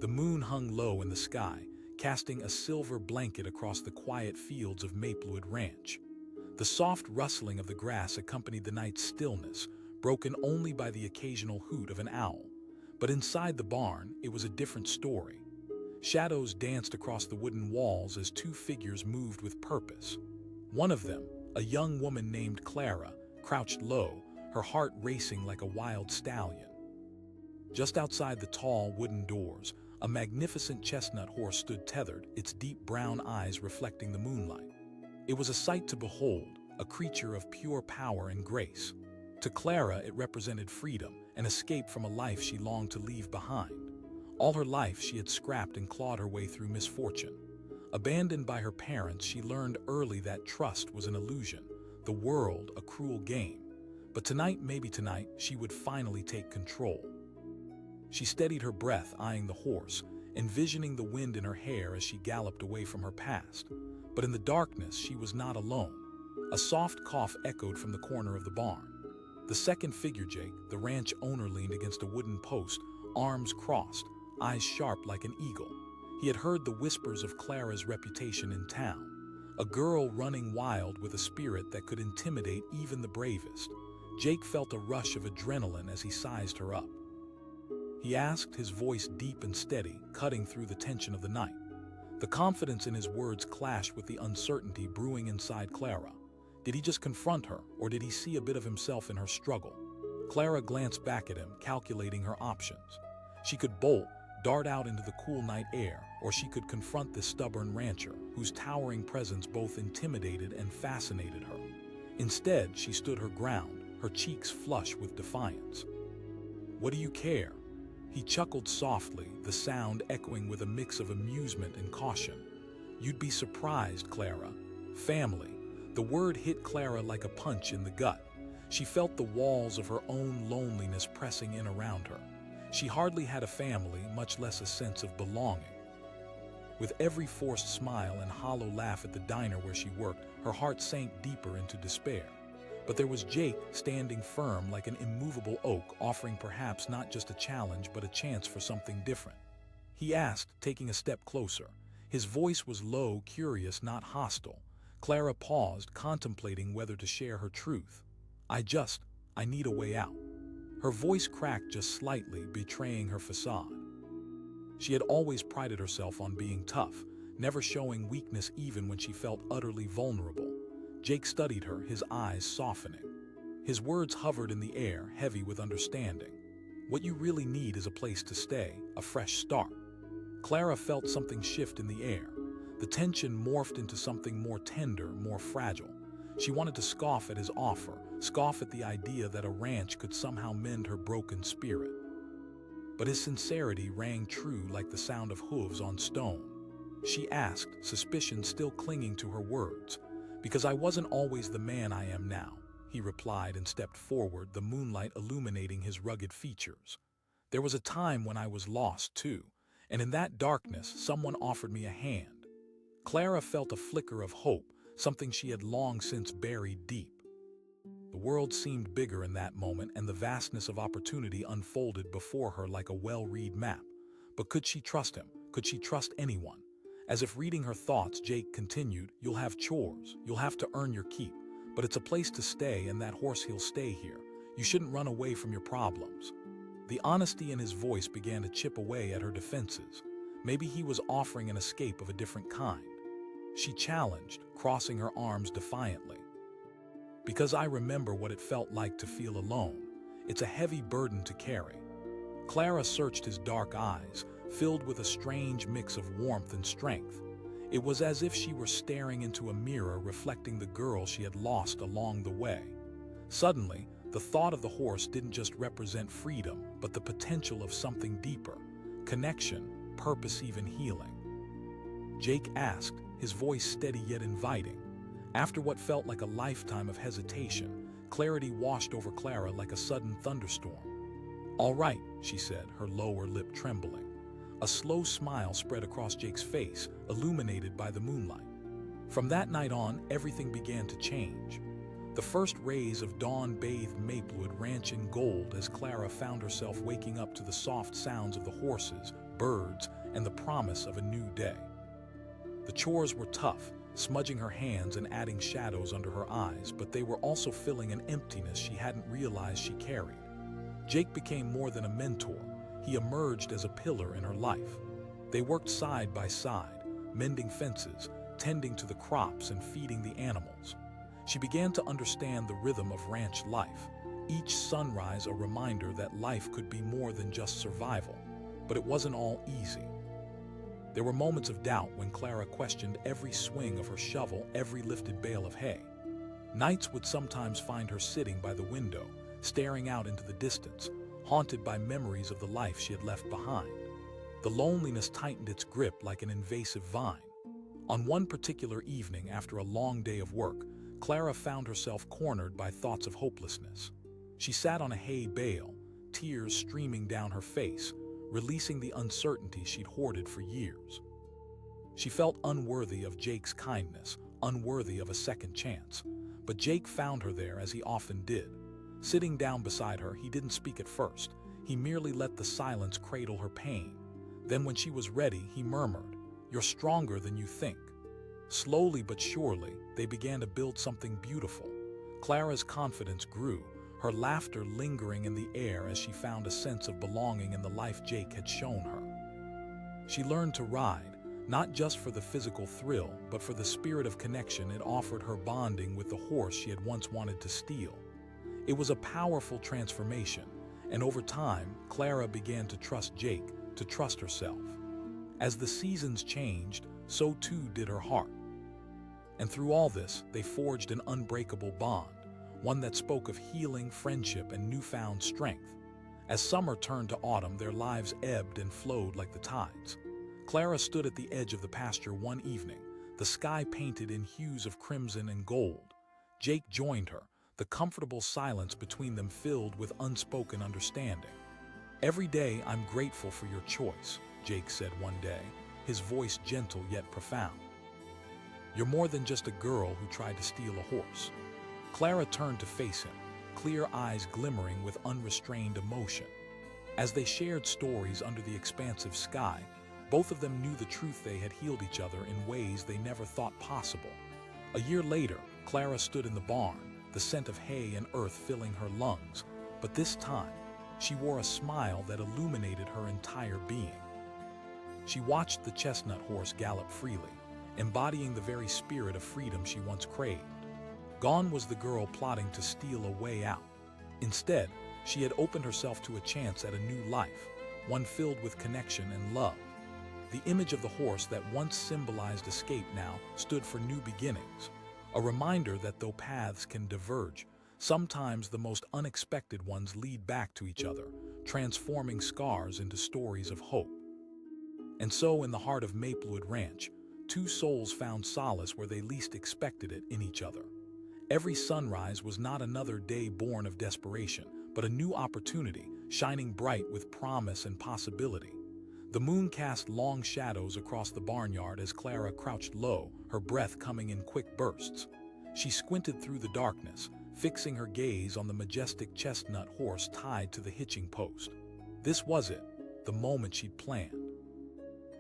The moon hung low in the sky, casting a silver blanket across the quiet fields of Maplewood Ranch. The soft rustling of the grass accompanied the night's stillness, broken only by the occasional hoot of an owl. But inside the barn, it was a different story. Shadows danced across the wooden walls as two figures moved with purpose. One of them, a young woman named Clara, crouched low, her heart racing like a wild stallion. Just outside the tall wooden doors, a magnificent chestnut horse stood tethered, its deep brown eyes reflecting the moonlight. It was a sight to behold, a creature of pure power and grace. To Clara, it represented freedom, an escape from a life she longed to leave behind. All her life, she had scrapped and clawed her way through misfortune. Abandoned by her parents, she learned early that trust was an illusion, the world a cruel game. But tonight, maybe tonight, she would finally take control. She steadied her breath, eyeing the horse, envisioning the wind in her hair as she galloped away from her past. But in the darkness, she was not alone. A soft cough echoed from the corner of the barn. The second figure, Jake, the ranch owner, leaned against a wooden post, arms crossed, eyes sharp like an eagle. He had heard the whispers of Clara's reputation in town, a girl running wild with a spirit that could intimidate even the bravest. Jake felt a rush of adrenaline as he sized her up. He asked, his voice deep and steady, cutting through the tension of the night. The confidence in his words clashed with the uncertainty brewing inside Clara. Did he just confront her, or did he see a bit of himself in her struggle? Clara glanced back at him, calculating her options. She could bolt, dart out into the cool night air, or she could confront this stubborn rancher, whose towering presence both intimidated and fascinated her. Instead, she stood her ground, her cheeks flush with defiance. "What do you care?" He chuckled softly, the sound echoing with a mix of amusement and caution. "You'd be surprised, Clara. Family." The word hit Clara like a punch in the gut. She felt the walls of her own loneliness pressing in around her. She hardly had a family, much less a sense of belonging. With every forced smile and hollow laugh at the diner where she worked, her heart sank deeper into despair. But there was Jake, standing firm like an immovable oak, offering perhaps not just a challenge but a chance for something different. He asked, taking a step closer. His voice was low, curious, not hostile. Clara paused, contemplating whether to share her truth. I need a way out." Her voice cracked just slightly, betraying her facade. She had always prided herself on being tough, never showing weakness even when she felt utterly vulnerable. Jake studied her, his eyes softening. His words hovered in the air, heavy with understanding. "What you really need is a place to stay, a fresh start." Clara felt something shift in the air. The tension morphed into something more tender, more fragile. She wanted to scoff at his offer, scoff at the idea that a ranch could somehow mend her broken spirit. But his sincerity rang true like the sound of hooves on stone. She asked, suspicion still clinging to her words. "Because I wasn't always the man I am now," he replied and stepped forward, the moonlight illuminating his rugged features. "There was a time when I was lost too, and in that darkness someone offered me a hand." Clara felt a flicker of hope, something she had long since buried deep. The world seemed bigger in that moment, and the vastness of opportunity unfolded before her like a well-read map. But could she trust him? Could she trust anyone? As if reading her thoughts, Jake continued, "You'll have chores, you'll have to earn your keep, but it's a place to stay, and that horse, he'll stay here. You shouldn't run away from your problems." The honesty in his voice began to chip away at her defenses. Maybe he was offering an escape of a different kind. She challenged, crossing her arms defiantly. "Because I remember what it felt like to feel alone. It's a heavy burden to carry." Clara searched his dark eyes, filled with a strange mix of warmth and strength. It was as if she were staring into a mirror reflecting the girl she had lost along the way. Suddenly, the thought of the horse didn't just represent freedom, but the potential of something deeper: connection, purpose, even healing. Jake asked, his voice steady yet inviting. After what felt like a lifetime of hesitation, clarity washed over Clara like a sudden thunderstorm. "All right," she said, her lower lip trembling. A slow smile spread across Jake's face, illuminated by the moonlight. From that night on, everything began to change. The first rays of dawn bathed Maplewood Ranch in gold as Clara found herself waking up to the soft sounds of the horses, birds, and the promise of a new day. The chores were tough, smudging her hands and adding shadows under her eyes, but they were also filling an emptiness she hadn't realized she carried. Jake became more than a mentor. He emerged as a pillar in her life. They worked side by side, mending fences, tending to the crops, and feeding the animals. She began to understand the rhythm of ranch life, each sunrise a reminder that life could be more than just survival. But it wasn't all easy. There were moments of doubt when Clara questioned every swing of her shovel, every lifted bale of hay. Nights would sometimes find her sitting by the window, staring out into the distance, haunted by memories of the life she had left behind. The loneliness tightened its grip like an invasive vine. On one particular evening, after a long day of work, Clara found herself cornered by thoughts of hopelessness. She sat on a hay bale, tears streaming down her face, releasing the uncertainty she'd hoarded for years. She felt unworthy of Jake's kindness, unworthy of a second chance. But Jake found her there as he often did. Sitting down beside her, he didn't speak at first. He merely let the silence cradle her pain. Then when she was ready, he murmured, "You're stronger than you think." Slowly but surely, they began to build something beautiful. Clara's confidence grew, her laughter lingering in the air as she found a sense of belonging in the life Jake had shown her. She learned to ride, not just for the physical thrill, but for the spirit of connection it offered her, bonding with the horse she had once wanted to steal. It was a powerful transformation, and over time, Clara began to trust Jake, to trust herself. As the seasons changed, so too did her heart. And through all this, they forged an unbreakable bond, one that spoke of healing, friendship, and newfound strength. As summer turned to autumn, their lives ebbed and flowed like the tides. Clara stood at the edge of the pasture one evening, the sky painted in hues of crimson and gold. Jake joined her, the comfortable silence between them filled with unspoken understanding. "Every day I'm grateful for your choice," Jake said one day, his voice gentle yet profound. "You're more than just a girl who tried to steal a horse." Clara turned to face him, clear eyes glimmering with unrestrained emotion. As they shared stories under the expansive sky, both of them knew the truth: they had healed each other in ways they never thought possible. A year later, Clara stood in the barn, the scent of hay and earth filling her lungs, but this time, she wore a smile that illuminated her entire being. She watched the chestnut horse gallop freely, embodying the very spirit of freedom she once craved. Gone was the girl plotting to steal a way out. Instead, she had opened herself to a chance at a new life, one filled with connection and love. The image of the horse that once symbolized escape now stood for new beginnings, a reminder that though paths can diverge, sometimes the most unexpected ones lead back to each other, transforming scars into stories of hope. And so, in the heart of Maplewood Ranch, two souls found solace where they least expected it, in each other. Every sunrise was not another day born of desperation, but a new opportunity, shining bright with promise and possibility. The moon cast long shadows across the barnyard as Clara crouched low, her breath coming in quick bursts. She squinted through the darkness, fixing her gaze on the majestic chestnut horse tied to the hitching post. This was it, the moment she'd planned.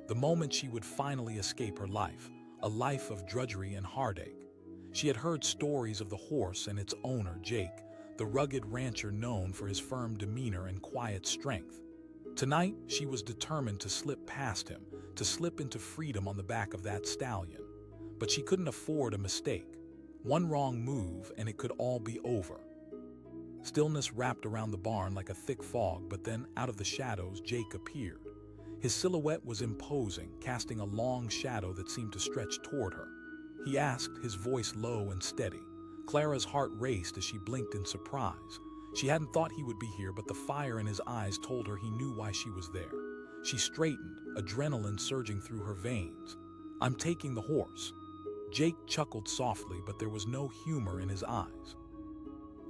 The moment she would finally escape her life, a life of drudgery and heartache. She had heard stories of the horse and its owner, Jake, the rugged rancher known for his firm demeanor and quiet strength. Tonight, she was determined to slip past him, to slip into freedom on the back of that stallion. But she couldn't afford a mistake. One wrong move and it could all be over. Stillness wrapped around the barn like a thick fog, but then, out of the shadows, Jake appeared. His silhouette was imposing, casting a long shadow that seemed to stretch toward her. He asked, his voice low and steady. Clara's heart raced as she blinked in surprise. She hadn't thought he would be here, but the fire in his eyes told her he knew why she was there. She straightened, adrenaline surging through her veins. "I'm taking the horse." Jake chuckled softly, but there was no humor in his eyes.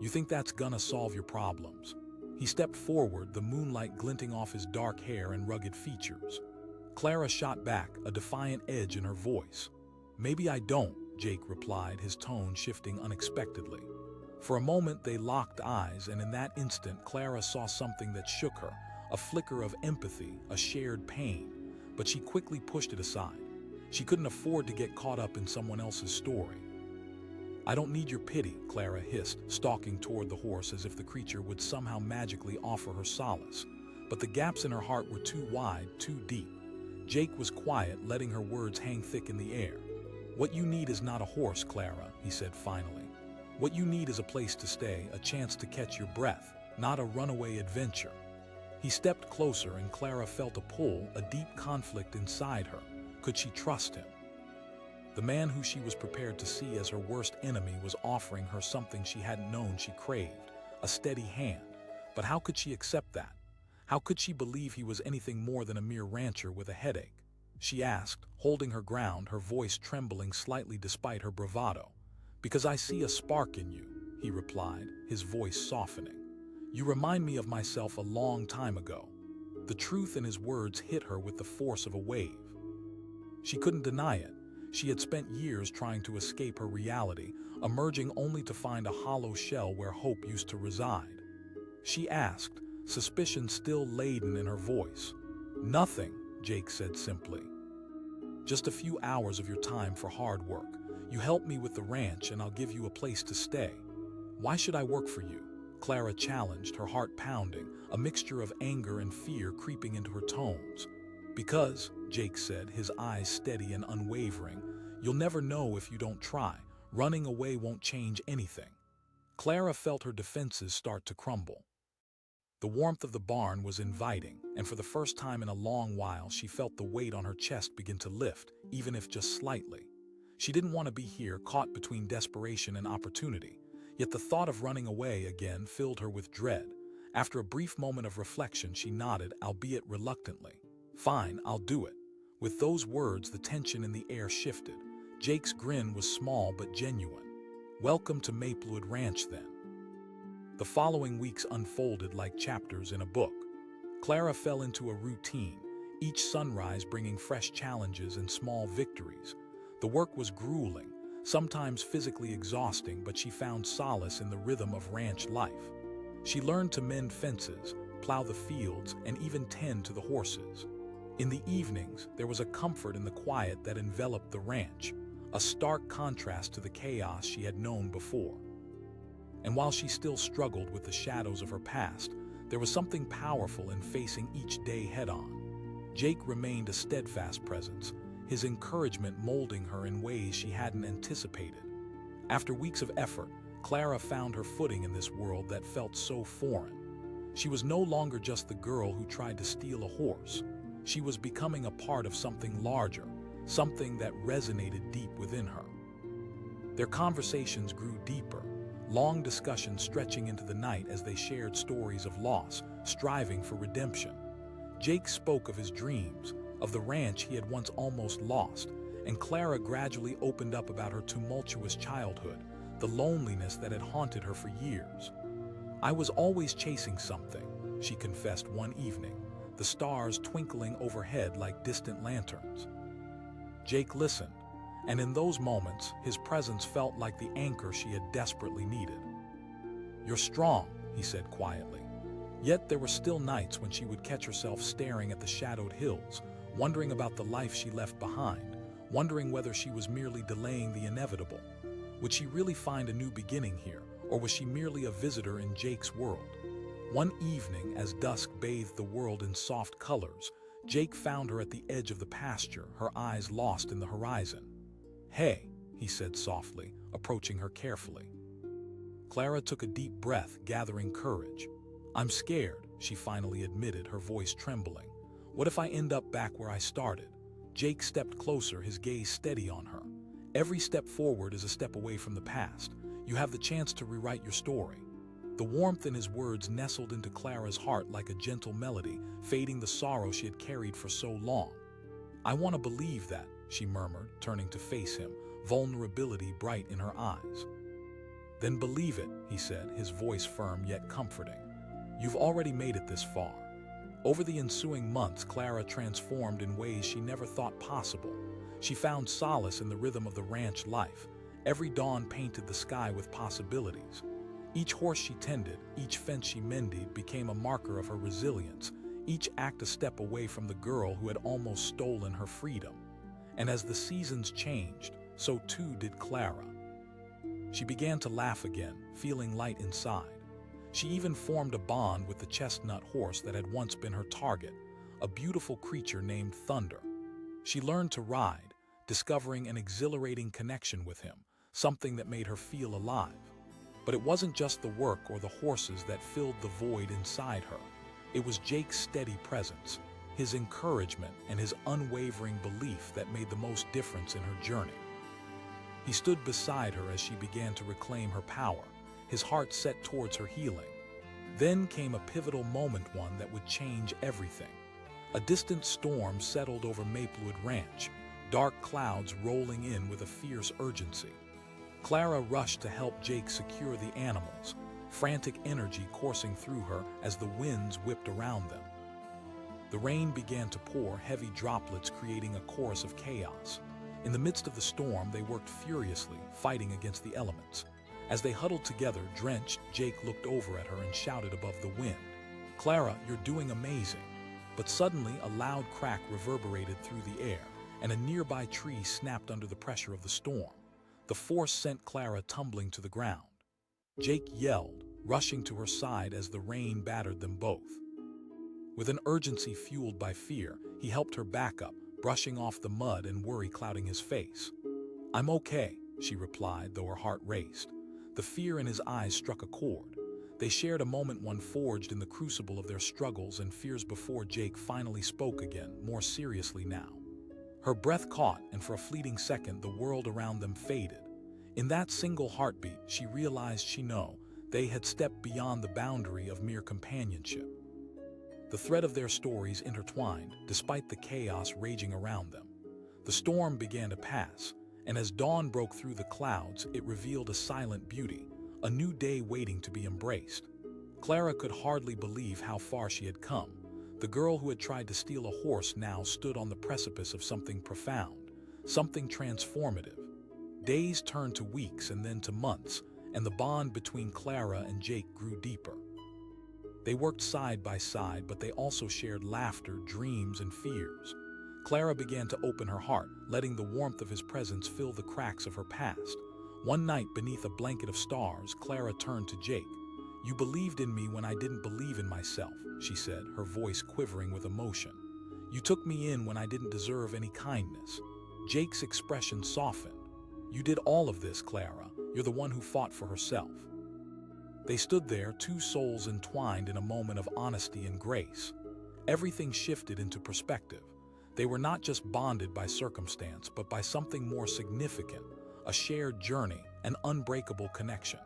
"You think that's gonna solve your problems?" He stepped forward, the moonlight glinting off his dark hair and rugged features. Clara shot back, a defiant edge in her voice. "Maybe I don't," Jake replied, his tone shifting unexpectedly. For a moment they locked eyes, and in that instant Clara saw something that shook her, a flicker of empathy, a shared pain, but she quickly pushed it aside. She couldn't afford to get caught up in someone else's story. "I don't need your pity," Clara hissed, stalking toward the horse as if the creature would somehow magically offer her solace. But the gaps in her heart were too wide, too deep. Jake was quiet, letting her words hang thick in the air. "What you need is not a horse, Clara," he said finally. "What you need is a place to stay, a chance to catch your breath, not a runaway adventure." He stepped closer and Clara felt a pull, a deep conflict inside her. Could she trust him? The man who she was prepared to see as her worst enemy was offering her something she hadn't known she craved, a steady hand. But how could she accept that? How could she believe he was anything more than a mere rancher with a headache? She asked, holding her ground, her voice trembling slightly despite her bravado. "Because I see a spark in you," he replied, his voice softening. "You remind me of myself a long time ago." The truth in his words hit her with the force of a wave. She couldn't deny it. She had spent years trying to escape her reality, emerging only to find a hollow shell where hope used to reside. She asked, suspicion still laden in her voice. "Nothing," Jake said simply. "Just a few hours of your time for hard work. You help me with the ranch and I'll give you a place to stay." "Why should I work for you?" Clara challenged, her heart pounding, a mixture of anger and fear creeping into her tones. "Because," Jake said, his eyes steady and unwavering, "you'll never know if you don't try. Running away won't change anything." Clara felt her defenses start to crumble. The warmth of the barn was inviting, and for the first time in a long while she felt the weight on her chest begin to lift, even if just slightly. She didn't want to be here, caught between desperation and opportunity. Yet the thought of running away again filled her with dread. After a brief moment of reflection, she nodded, albeit reluctantly. "Fine, I'll do it." With those words, the tension in the air shifted. Jake's grin was small but genuine. "Welcome to Maplewood Ranch, then." The following weeks unfolded like chapters in a book. Clara fell into a routine, each sunrise bringing fresh challenges and small victories. The work was grueling, sometimes physically exhausting, but she found solace in the rhythm of ranch life. She learned to mend fences, plow the fields, and even tend to the horses. In the evenings, there was a comfort in the quiet that enveloped the ranch, a stark contrast to the chaos she had known before. And while she still struggled with the shadows of her past, there was something powerful in facing each day head-on. Jake remained a steadfast presence, his encouragement molding her in ways she hadn't anticipated. After weeks of effort, Clara found her footing in this world that felt so foreign. She was no longer just the girl who tried to steal a horse. She was becoming a part of something larger, something that resonated deep within her. Their conversations grew deeper, long discussions stretching into the night as they shared stories of loss, striving for redemption. Jake spoke of his dreams, of the ranch he had once almost lost, and Clara gradually opened up about her tumultuous childhood, the loneliness that had haunted her for years. "I was always chasing something," she confessed one evening, the stars twinkling overhead like distant lanterns. Jake listened, and in those moments, his presence felt like the anchor she had desperately needed. "You're strong," he said quietly. Yet there were still nights when she would catch herself staring at the shadowed hills, wondering about the life she left behind, wondering whether she was merely delaying the inevitable. Would she really find a new beginning here, or was she merely a visitor in Jake's world? One evening, as dusk bathed the world in soft colors, Jake found her at the edge of the pasture, her eyes lost in the horizon. "Hey," he said softly, approaching her carefully. Clara took a deep breath, gathering courage. "I'm scared," she finally admitted, her voice trembling. "What if I end up back where I started?" Jake stepped closer, his gaze steady on her. "Every step forward is a step away from the past. You have the chance to rewrite your story." The warmth in his words nestled into Clara's heart like a gentle melody, fading the sorrow she had carried for so long. "I want to believe that," she murmured, turning to face him, vulnerability bright in her eyes. "Then believe it," he said, his voice firm yet comforting. "You've already made it this far." Over the ensuing months, Clara transformed in ways she never thought possible. She found solace in the rhythm of the ranch life. Every dawn painted the sky with possibilities. Each horse she tended, each fence she mended became a marker of her resilience, each act a step away from the girl who had almost stolen her freedom. And as the seasons changed, so too did Clara. She began to laugh again, feeling light inside. She even formed a bond with the chestnut horse that had once been her target, a beautiful creature named Thunder. She learned to ride, discovering an exhilarating connection with him, something that made her feel alive. But it wasn't just the work or the horses that filled the void inside her. It was Jake's steady presence, his encouragement, and his unwavering belief that made the most difference in her journey. He stood beside her as she began to reclaim her power, his heart set towards her healing. Then came a pivotal moment, one that would change everything. A distant storm settled over Maplewood Ranch, dark clouds rolling in with a fierce urgency. Clara rushed to help Jake secure the animals, frantic energy coursing through her as the winds whipped around them. The rain began to pour, heavy droplets creating a chorus of chaos. In the midst of the storm, they worked furiously, fighting against the elements. As they huddled together, drenched, Jake looked over at her and shouted above the wind, "Clara, you're doing amazing." But suddenly, a loud crack reverberated through the air, and a nearby tree snapped under the pressure of the storm. The force sent Clara tumbling to the ground. Jake yelled, rushing to her side as the rain battered them both. With an urgency fueled by fear, he helped her back up, brushing off the mud and worry clouding his face. "I'm okay," she replied, though her heart raced. The fear in his eyes struck a chord. They shared a moment, one forged in the crucible of their struggles and fears, before Jake finally spoke again, more seriously now. Her breath caught, and for a fleeting second, the world around them faded. In that single heartbeat, she realized they had stepped beyond the boundary of mere companionship. The thread of their stories intertwined, despite the chaos raging around them. The storm began to pass, and as dawn broke through the clouds, it revealed a silent beauty, a new day waiting to be embraced. Clara could hardly believe how far she had come. The girl who had tried to steal a horse now stood on the precipice of something profound, something transformative. Days turned to weeks and then to months, and the bond between Clara and Jake grew deeper. They worked side by side, but they also shared laughter, dreams, and fears. Clara began to open her heart, letting the warmth of his presence fill the cracks of her past. One night, beneath a blanket of stars, Clara turned to Jake. "You believed in me when I didn't believe in myself," she said, her voice quivering with emotion. "You took me in when I didn't deserve any kindness." Jake's expression softened. "You did all of this, Clara. You're the one who fought for herself." They stood there, two souls entwined in a moment of honesty and grace. Everything shifted into perspective. They were not just bonded by circumstance, but by something more significant, a shared journey, an unbreakable connection.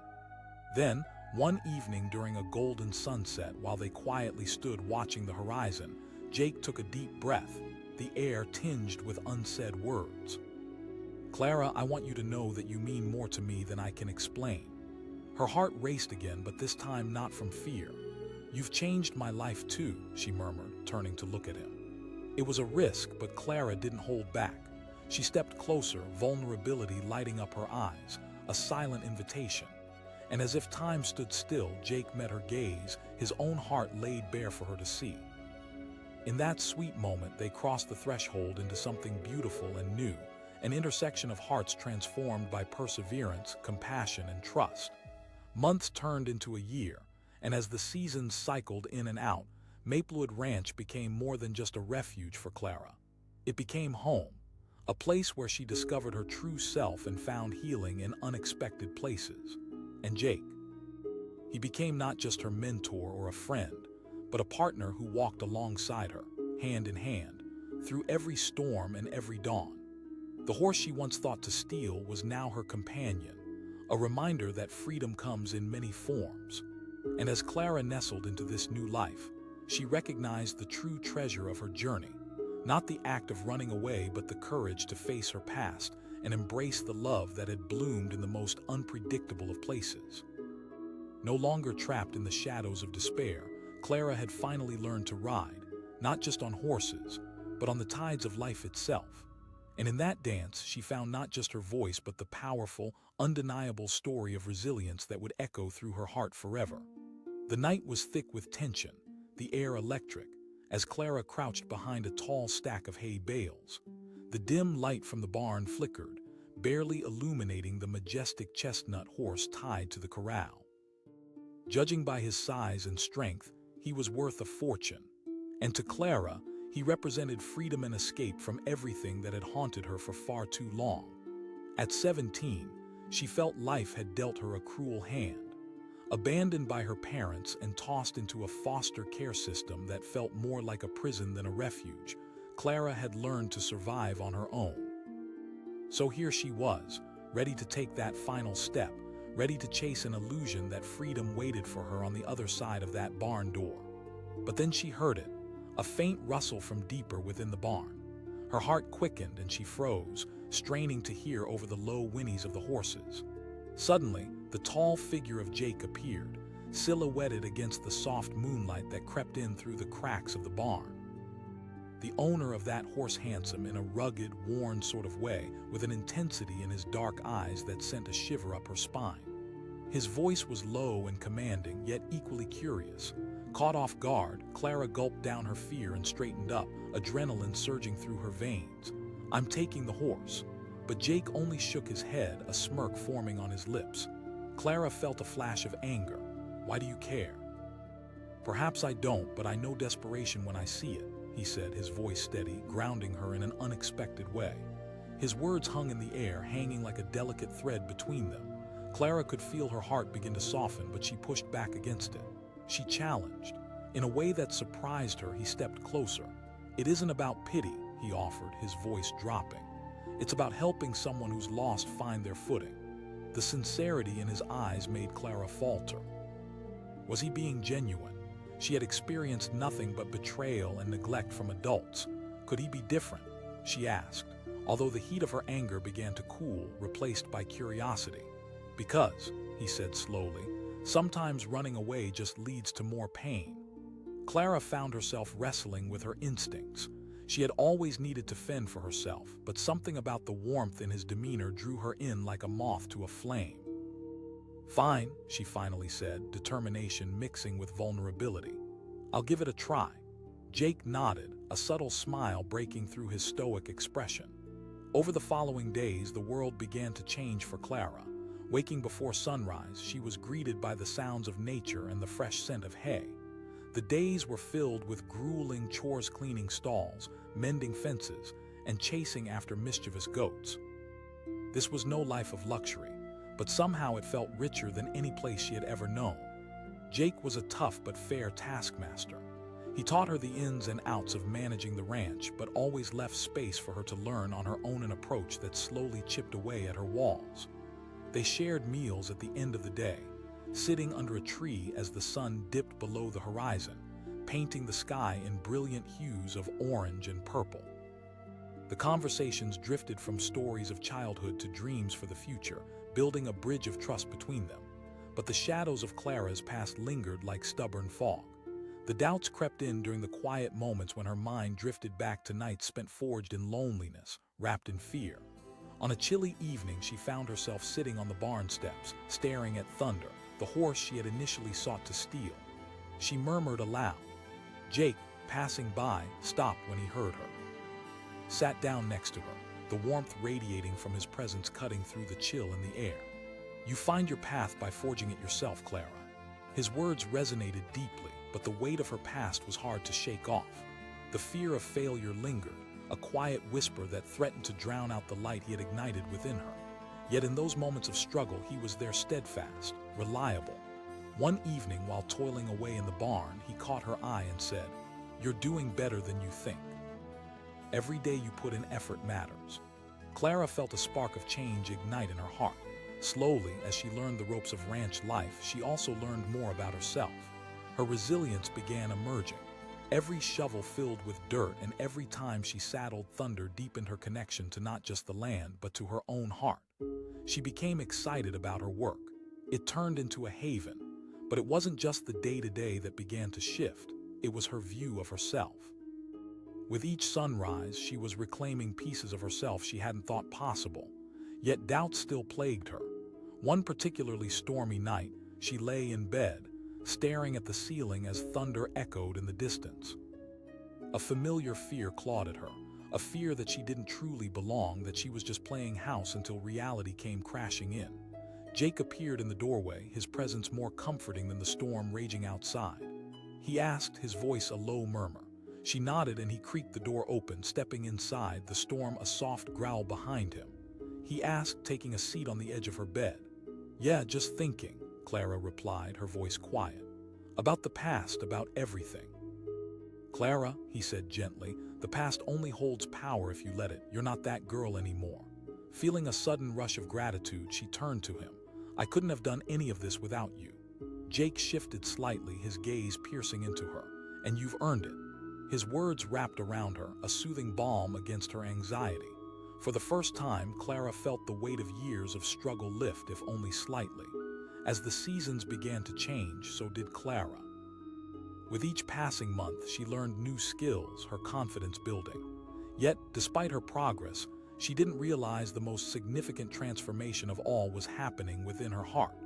Then, one evening during a golden sunset, while they quietly stood watching the horizon, Jake took a deep breath, the air tinged with unsaid words. "Clara, I want you to know that you mean more to me than I can explain." Her heart raced again, but this time not from fear. "You've changed my life too," she murmured, turning to look at him. It was a risk, but Clara didn't hold back. She stepped closer, vulnerability lighting up her eyes, a silent invitation. And as if time stood still, Jake met her gaze, his own heart laid bare for her to see. In that sweet moment, they crossed the threshold into something beautiful and new, an intersection of hearts transformed by perseverance, compassion, and trust. Months turned into a year, and as the seasons cycled in and out, Maplewood Ranch became more than just a refuge for Clara. It became home, a place where she discovered her true self and found healing in unexpected places. And Jake, he became not just her mentor or a friend, but a partner who walked alongside her, hand in hand, through every storm and every dawn. The horse she once thought to steal was now her companion, a reminder that freedom comes in many forms. And as Clara nestled into this new life, she recognized the true treasure of her journey, not the act of running away, but the courage to face her past and embrace the love that had bloomed in the most unpredictable of places. No longer trapped in the shadows of despair, Clara had finally learned to ride, not just on horses, but on the tides of life itself. And in that dance, she found not just her voice, but the powerful, undeniable story of resilience that would echo through her heart forever. The night was thick with tension, the air electric, as Clara crouched behind a tall stack of hay bales. The dim light from the barn flickered, barely illuminating the majestic chestnut horse tied to the corral. Judging by his size and strength, he was worth a fortune. And to Clara, he represented freedom and escape from everything that had haunted her for far too long. At 17, she felt life had dealt her a cruel hand. Abandoned by her parents and tossed into a foster care system that felt more like a prison than a refuge, Clara had learned to survive on her own. So here she was, ready to take that final step, ready to chase an illusion that freedom waited for her on the other side of that barn door. But then she heard it, a faint rustle from deeper within the barn. Her heart quickened and she froze, straining to hear over the low whinnies of the horses. Suddenly, the tall figure of Jake appeared, silhouetted against the soft moonlight that crept in through the cracks of the barn. The owner of that horse, handsome in a rugged, worn sort of way, with an intensity in his dark eyes that sent a shiver up her spine. His voice was low and commanding, yet equally curious. Caught off guard, Clara gulped down her fear and straightened up, adrenaline surging through her veins. "I'm taking the horse." But Jake only shook his head, a smirk forming on his lips. Clara felt a flash of anger. "Why do you care?" "Perhaps I don't, but I know desperation when I see it," he said, his voice steady, grounding her in an unexpected way. His words hung in the air, hanging like a delicate thread between them. Clara could feel her heart begin to soften, but she pushed back against it. She challenged. In a way that surprised her, he stepped closer. "It isn't about pity," he offered, his voice dropping. "It's about helping someone who's lost find their footing." The sincerity in his eyes made Clara falter. Was he being genuine? She had experienced nothing but betrayal and neglect from adults. Could he be different? She asked, although the heat of her anger began to cool, replaced by curiosity. "Because," he said slowly, "sometimes running away just leads to more pain." Clara found herself wrestling with her instincts. She had always needed to fend for herself, but something about the warmth in his demeanor drew her in like a moth to a flame. "Fine," she finally said, determination mixing with vulnerability. "I'll give it a try." Jake nodded, a subtle smile breaking through his stoic expression. Over the following days, the world began to change for Clara. Waking before sunrise, she was greeted by the sounds of nature and the fresh scent of hay. The days were filled with grueling chores, cleaning stalls, mending fences, and chasing after mischievous goats. This was no life of luxury, but somehow it felt richer than any place she had ever known. Jake was a tough but fair taskmaster. He taught her the ins and outs of managing the ranch, but always left space for her to learn on her own, an approach that slowly chipped away at her walls. They shared meals at the end of the day, sitting under a tree as the sun dipped below the horizon, painting the sky in brilliant hues of orange and purple. The conversations drifted from stories of childhood to dreams for the future, building a bridge of trust between them. But the shadows of Clara's past lingered like stubborn fog. The doubts crept in during the quiet moments when her mind drifted back to nights spent forged in loneliness, wrapped in fear. On a chilly evening, she found herself sitting on the barn steps, staring at Thunder, the horse she had initially sought to steal. She murmured aloud. Jake, passing by, stopped when he heard her. Sat down next to her, the warmth radiating from his presence cutting through the chill in the air. "You find your path by forging it yourself, Clara." His words resonated deeply, but the weight of her past was hard to shake off. The fear of failure lingered, a quiet whisper that threatened to drown out the light he had ignited within her. Yet in those moments of struggle, he was there, steadfast, reliable. One evening, while toiling away in the barn, he caught her eye and said, "You're doing better than you think. Every day you put in effort matters." Clara felt a spark of change ignite in her heart. Slowly, as she learned the ropes of ranch life, she also learned more about herself. Her resilience began emerging. Every shovel filled with dirt and every time she saddled Thunder deepened her connection to not just the land, but to her own heart. She became excited about her work. It turned into a haven. But it wasn't just the day-to-day that began to shift. It was her view of herself. With each sunrise, she was reclaiming pieces of herself she hadn't thought possible. Yet doubts still plagued her. One particularly stormy night, she lay in bed, staring at the ceiling as thunder echoed in the distance. A familiar fear clawed at her, a fear that she didn't truly belong, that she was just playing house until reality came crashing in. Jake appeared in the doorway, his presence more comforting than the storm raging outside. He asked, his voice a low murmur. She nodded and he creaked the door open, stepping inside, the storm a soft growl behind him. He asked, taking a seat on the edge of her bed. "Yeah, just thinking," Clara replied, her voice quiet. "About the past, about everything." "Clara," he said gently, "the past only holds power if you let it. You're not that girl anymore." Feeling a sudden rush of gratitude, she turned to him. "I couldn't have done any of this without you." Jake shifted slightly, his gaze piercing into her. "And you've earned it." His words wrapped around her, a soothing balm against her anxiety. For the first time, Clara felt the weight of years of struggle lift, if only slightly. As the seasons began to change, so did Clara. With each passing month, she learned new skills, her confidence building. Yet, despite her progress, she didn't realize the most significant transformation of all was happening within her heart.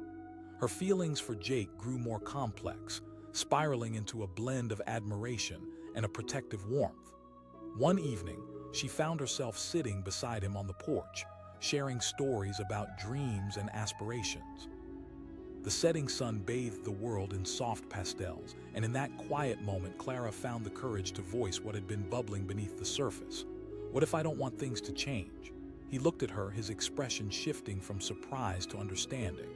Her feelings for Jake grew more complex, spiraling into a blend of admiration and a protective warmth. One evening, she found herself sitting beside him on the porch, sharing stories about dreams and aspirations. The setting sun bathed the world in soft pastels, and in that quiet moment, Clara found the courage to voice what had been bubbling beneath the surface. "What if I don't want things to change?" He looked at her, his expression shifting from surprise to understanding.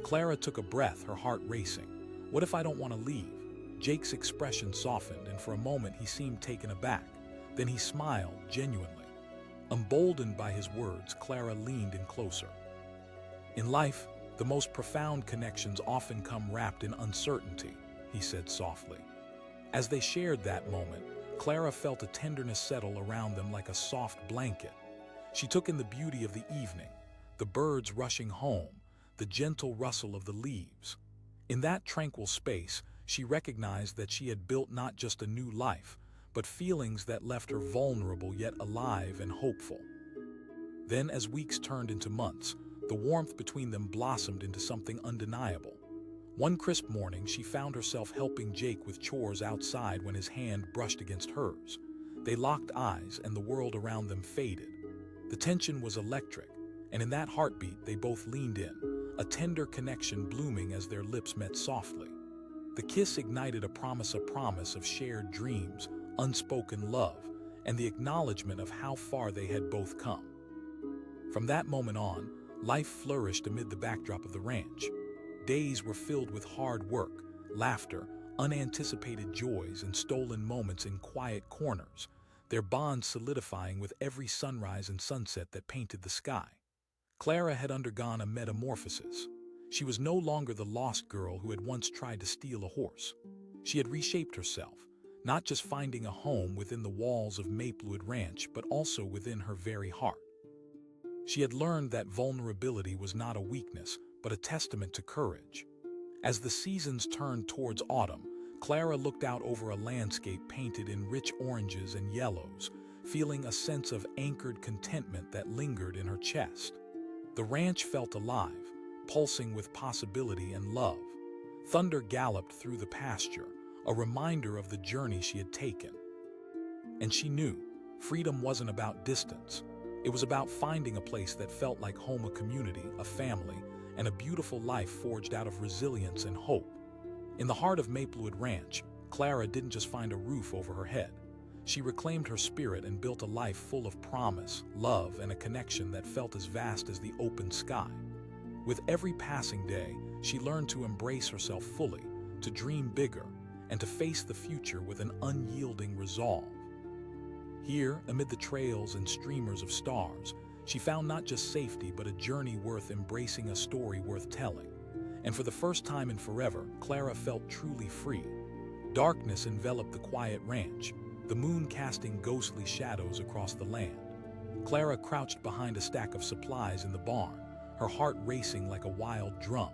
Clara took a breath, her heart racing. "What if I don't want to leave?" Jake's expression softened, and for a moment he seemed taken aback. Then he smiled, genuinely. Emboldened by his words, Clara leaned in closer. "In life, the most profound connections often come wrapped in uncertainty," he said softly. As they shared that moment, Clara felt a tenderness settle around them like a soft blanket. She took in the beauty of the evening, the birds rushing home, the gentle rustle of the leaves. In that tranquil space, she recognized that she had built not just a new life, but feelings that left her vulnerable yet alive and hopeful. Then, as weeks turned into months, the warmth between them blossomed into something undeniable. One crisp morning, she found herself helping Jake with chores outside when his hand brushed against hers. They locked eyes, and the world around them faded. The tension was electric, and in that heartbeat, they both leaned in, a tender connection blooming as their lips met softly. The kiss ignited a promise of shared dreams, unspoken love, and the acknowledgement of how far they had both come. From that moment on, life flourished amid the backdrop of the ranch. Days were filled with hard work, laughter, unanticipated joys, and stolen moments in quiet corners, their bond solidifying with every sunrise and sunset that painted the sky. Clara had undergone a metamorphosis. She was no longer the lost girl who had once tried to steal a horse. She had reshaped herself, not just finding a home within the walls of Maplewood Ranch, but also within her very heart. She had learned that vulnerability was not a weakness, but a testament to courage. As the seasons turned towards autumn, Clara looked out over a landscape painted in rich oranges and yellows, feeling a sense of anchored contentment that lingered in her chest. The ranch felt alive, pulsing with possibility and love. Thunder galloped through the pasture, a reminder of the journey she had taken. And she knew freedom wasn't about distance. It was about finding a place that felt like home, a community, a family, and a beautiful life forged out of resilience and hope. In the heart of Maplewood Ranch, Clara didn't just find a roof over her head. She reclaimed her spirit and built a life full of promise, love, and a connection that felt as vast as the open sky. With every passing day, she learned to embrace herself fully, to dream bigger, and to face the future with an unyielding resolve. Here, amid the trails and streamers of stars, she found not just safety, but a journey worth embracing, a story worth telling. And for the first time in forever, Clara felt truly free. Darkness enveloped the quiet ranch, the moon casting ghostly shadows across the land. Clara crouched behind a stack of supplies in the barn, her heart racing like a wild drum.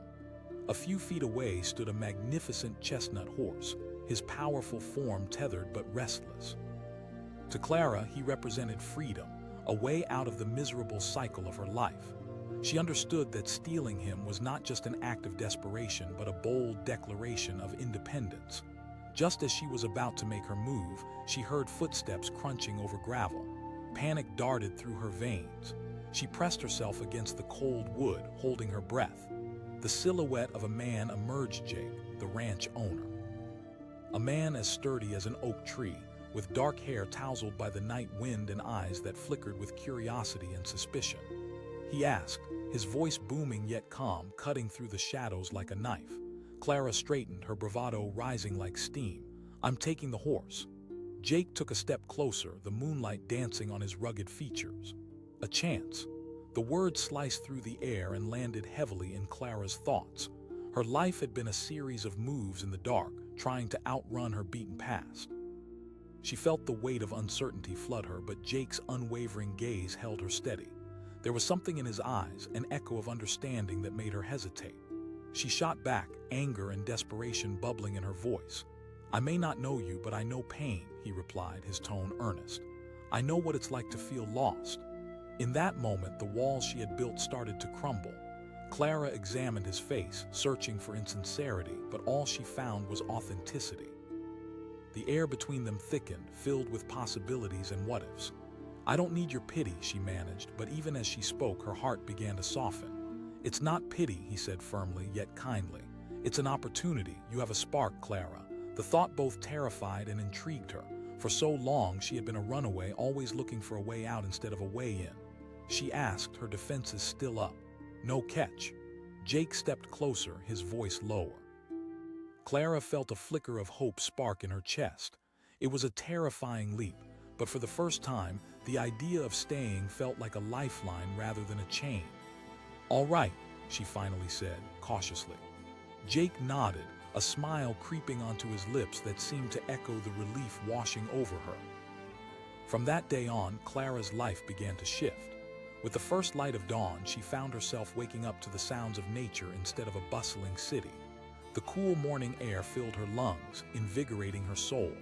A few feet away stood a magnificent chestnut horse, his powerful form tethered but restless. To Clara, he represented freedom, a way out of the miserable cycle of her life. She understood that stealing him was not just an act of desperation, but a bold declaration of independence. Just as she was about to make her move, she heard footsteps crunching over gravel. Panic darted through her veins. She pressed herself against the cold wood, holding her breath. The silhouette of a man emerged, Jake, the ranch owner. A man as sturdy as an oak tree, with dark hair tousled by the night wind and eyes that flickered with curiosity and suspicion. He asked, his voice booming yet calm, cutting through the shadows like a knife. Clara straightened, her bravado rising like steam. "I'm taking the horse." Jake took a step closer, the moonlight dancing on his rugged features. A chance. The word sliced through the air and landed heavily in Clara's thoughts. Her life had been a series of moves in the dark, trying to outrun her beaten past. She felt the weight of uncertainty flood her, but Jake's unwavering gaze held her steady. There was something in his eyes, an echo of understanding that made her hesitate. She shot back, anger and desperation bubbling in her voice. "I may not know you, but I know pain," he replied, his tone earnest. "I know what it's like to feel lost." In that moment, the walls she had built started to crumble. Clara examined his face, searching for insincerity, but all she found was authenticity. The air between them thickened, filled with possibilities and what-ifs. "I don't need your pity," she managed, but even as she spoke, her heart began to soften. "It's not pity," he said firmly, yet kindly. "It's an opportunity. You have a spark, Clara." The thought both terrified and intrigued her. For so long, she had been a runaway, always looking for a way out instead of a way in. She asked, her defenses still up. "No catch." Jake stepped closer, his voice lower. Clara felt a flicker of hope spark in her chest. It was a terrifying leap, but for the first time, the idea of staying felt like a lifeline rather than a chain. "All right," she finally said, cautiously. Jake nodded, a smile creeping onto his lips that seemed to echo the relief washing over her. From that day on, Clara's life began to shift. With the first light of dawn, she found herself waking up to the sounds of nature instead of a bustling city. The cool morning air filled her lungs, invigorating her soul.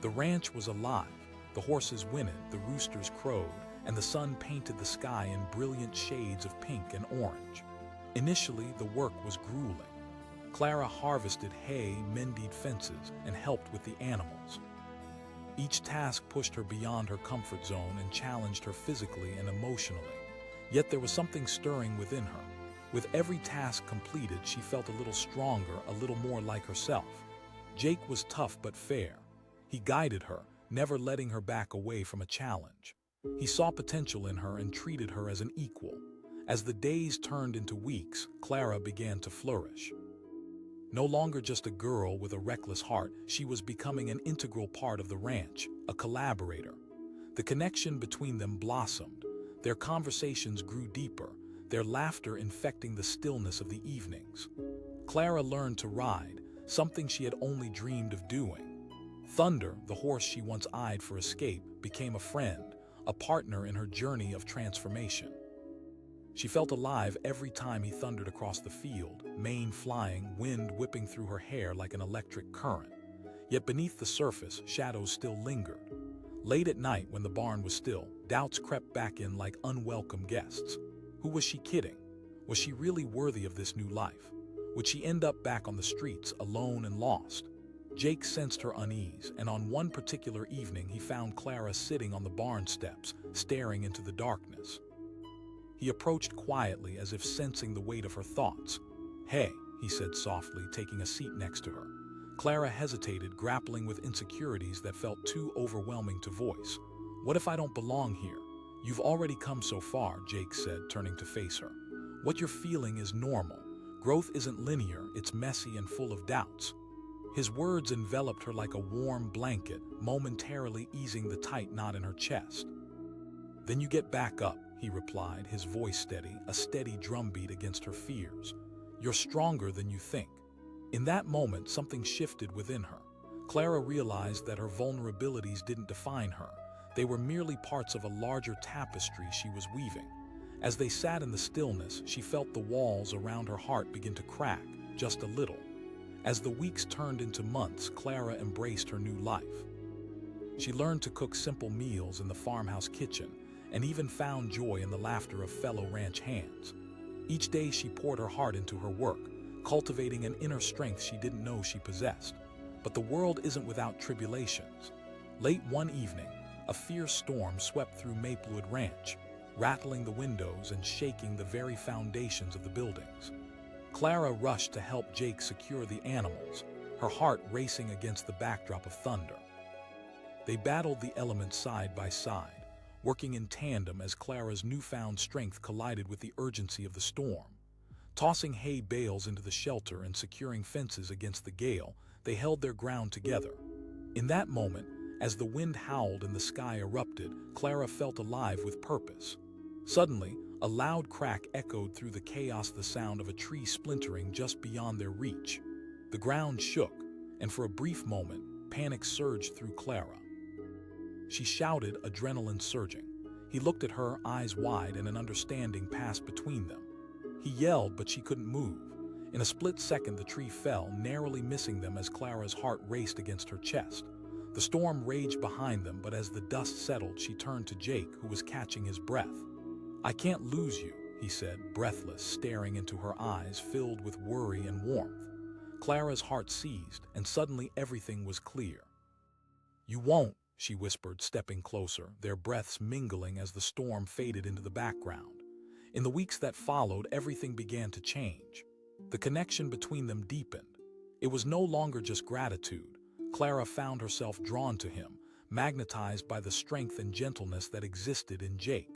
The ranch was alive. The horses whinnied, the roosters crowed, and the sun painted the sky in brilliant shades of pink and orange. Initially, the work was grueling. Clara harvested hay, mended fences, and helped with the animals. Each task pushed her beyond her comfort zone and challenged her physically and emotionally. Yet there was something stirring within her. With every task completed, she felt a little stronger, a little more like herself. Jake was tough but fair. He guided her, never letting her back away from a challenge. He saw potential in her and treated her as an equal. As the days turned into weeks, Clara began to flourish. No longer just a girl with a reckless heart, she was becoming an integral part of the ranch, a collaborator. The connection between them blossomed. Their conversations grew deeper, their laughter infecting the stillness of the evenings. Clara learned to ride, something she had only dreamed of doing. Thunder, the horse she once eyed for escape, became a friend, a partner in her journey of transformation. She felt alive every time he thundered across the field, mane flying, wind whipping through her hair like an electric current. Yet beneath the surface, shadows still lingered. Late at night, when the barn was still, doubts crept back in like unwelcome guests. Who was she kidding? Was she really worthy of this new life? Would she end up back on the streets, alone and lost? Jake sensed her unease, and on one particular evening he found Clara sitting on the barn steps, staring into the darkness. He approached quietly, as if sensing the weight of her thoughts. "Hey," he said softly, taking a seat next to her. Clara hesitated, grappling with insecurities that felt too overwhelming to voice. "What if I don't belong here?" "You've already come so far," Jake said, turning to face her. "What you're feeling is normal. Growth isn't linear, it's messy and full of doubts." His words enveloped her like a warm blanket, momentarily easing the tight knot in her chest. "Then you get back up," he replied, his voice steady, a steady drumbeat against her fears. "You're stronger than you think." In that moment, something shifted within her. Clara realized that her vulnerabilities didn't define her. They were merely parts of a larger tapestry she was weaving. As they sat in the stillness, she felt the walls around her heart begin to crack, just a little. As the weeks turned into months, Clara embraced her new life. She learned to cook simple meals in the farmhouse kitchen, and even found joy in the laughter of fellow ranch hands. Each day she poured her heart into her work, cultivating an inner strength she didn't know she possessed. But the world isn't without tribulations. Late one evening, a fierce storm swept through Maplewood Ranch, rattling the windows and shaking the very foundations of the buildings. Clara rushed to help Jake secure the animals, her heart racing against the backdrop of thunder. They battled the elements side by side, working in tandem as Clara's newfound strength collided with the urgency of the storm. Tossing hay bales into the shelter and securing fences against the gale, they held their ground together. In that moment, as the wind howled and the sky erupted, Clara felt alive with purpose. Suddenly, a loud crack echoed through the chaos, the sound of a tree splintering just beyond their reach. The ground shook, and for a brief moment, panic surged through Clara. She shouted, adrenaline surging. He looked at her, eyes wide, and an understanding passed between them. He yelled, but she couldn't move. In a split second, the tree fell, narrowly missing them as Clara's heart raced against her chest. The storm raged behind them, but as the dust settled, she turned to Jake, who was catching his breath. "I can't lose you," he said, breathless, staring into her eyes filled with worry and warmth. Clara's heart seized, and suddenly everything was clear. "You won't," she whispered, stepping closer, their breaths mingling as the storm faded into the background. In the weeks that followed, everything began to change. The connection between them deepened. It was no longer just gratitude. Clara found herself drawn to him, magnetized by the strength and gentleness that existed in Jake.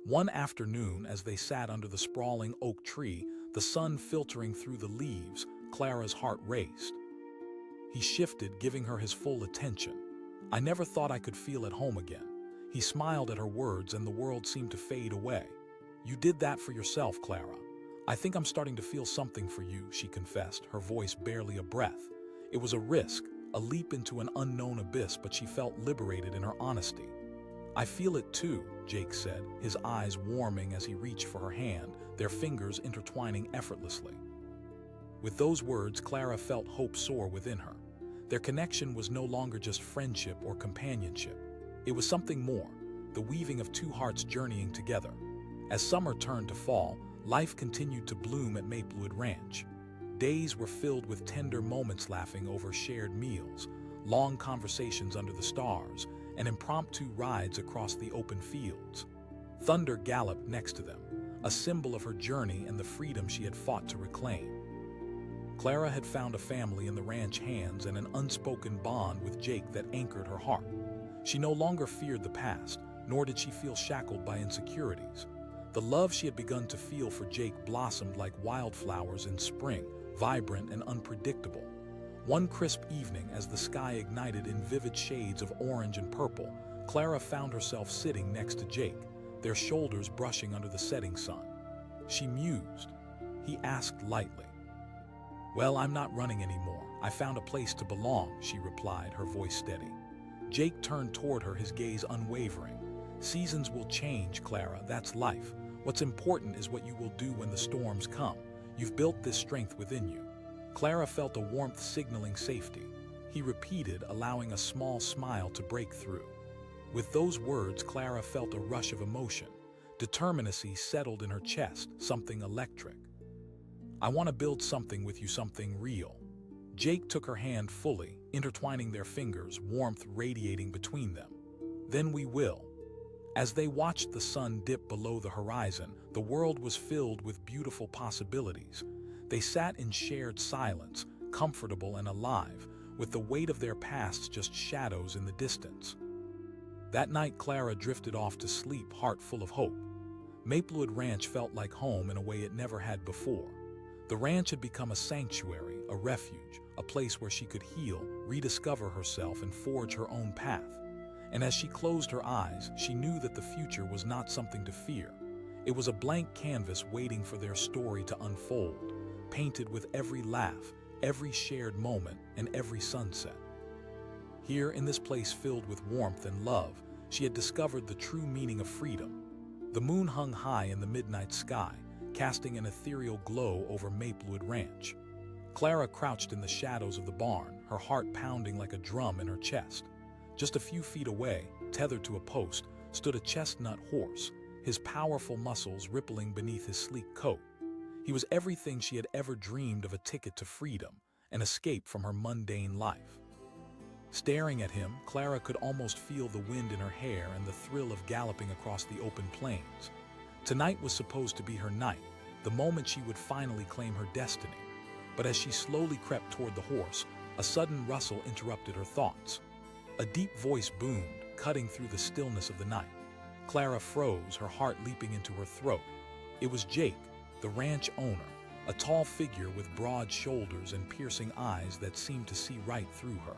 One afternoon, as they sat under the sprawling oak tree, the sun filtering through the leaves, Clara's heart raced. He shifted, giving her his full attention. "I never thought I could feel at home again." He smiled at her words, and the world seemed to fade away. "You did that for yourself, Clara. I think I'm starting to feel something for you," she confessed, her voice barely a breath. It was a risk, a leap into an unknown abyss, but she felt liberated in her honesty. "I feel it too," Jake said, his eyes warming as he reached for her hand, their fingers intertwining effortlessly. With those words, Clara felt hope soar within her. Their connection was no longer just friendship or companionship. It was something more, the weaving of two hearts journeying together. As summer turned to fall, life continued to bloom at Maplewood Ranch. Days were filled with tender moments, laughing over shared meals, long conversations under the stars, and impromptu rides across the open fields. Thunder galloped next to them, a symbol of her journey and the freedom she had fought to reclaim. Clara had found a family in the ranch hands and an unspoken bond with Jake that anchored her heart. She no longer feared the past, nor did she feel shackled by insecurities. The love she had begun to feel for Jake blossomed like wildflowers in spring, vibrant and unpredictable. One crisp evening, as the sky ignited in vivid shades of orange and purple, Clara found herself sitting next to Jake, their shoulders brushing under the setting sun. She mused. He asked lightly. "Well, I'm not running anymore. I found a place to belong," she replied, her voice steady. Jake turned toward her, his gaze unwavering. "Seasons will change, Clara. That's life. What's important is what you will do when the storms come. You've built this strength within you." Clara felt a warmth signaling safety. He repeated, allowing a small smile to break through. With those words, Clara felt a rush of emotion. Determinacy settled in her chest, something electric. "I want to build something with you, something real." Jake took her hand fully, intertwining their fingers, warmth radiating between them. "Then we will." As they watched the sun dip below the horizon, the world was filled with beautiful possibilities. They sat in shared silence, comfortable and alive, with the weight of their pasts just shadows in the distance. That night, Clara drifted off to sleep, heart full of hope. Maplewood Ranch felt like home in a way it never had before. The ranch had become a sanctuary, a refuge, a place where she could heal, rediscover herself, and forge her own path. And as she closed her eyes, she knew that the future was not something to fear. It was a blank canvas waiting for their story to unfold, painted with every laugh, every shared moment, and every sunset. Here, in this place filled with warmth and love, she had discovered the true meaning of freedom. The moon hung high in the midnight sky, casting an ethereal glow over Maplewood Ranch. Clara crouched in the shadows of the barn, her heart pounding like a drum in her chest. Just a few feet away, tethered to a post, stood a chestnut horse, his powerful muscles rippling beneath his sleek coat. He was everything she had ever dreamed of, a ticket to freedom, an escape from her mundane life. Staring at him, Clara could almost feel the wind in her hair and the thrill of galloping across the open plains. Tonight was supposed to be her night, the moment she would finally claim her destiny. But as she slowly crept toward the horse, a sudden rustle interrupted her thoughts. A deep voice boomed, cutting through the stillness of the night. Clara froze, her heart leaping into her throat. It was Jake, the ranch owner, a tall figure with broad shoulders and piercing eyes that seemed to see right through her.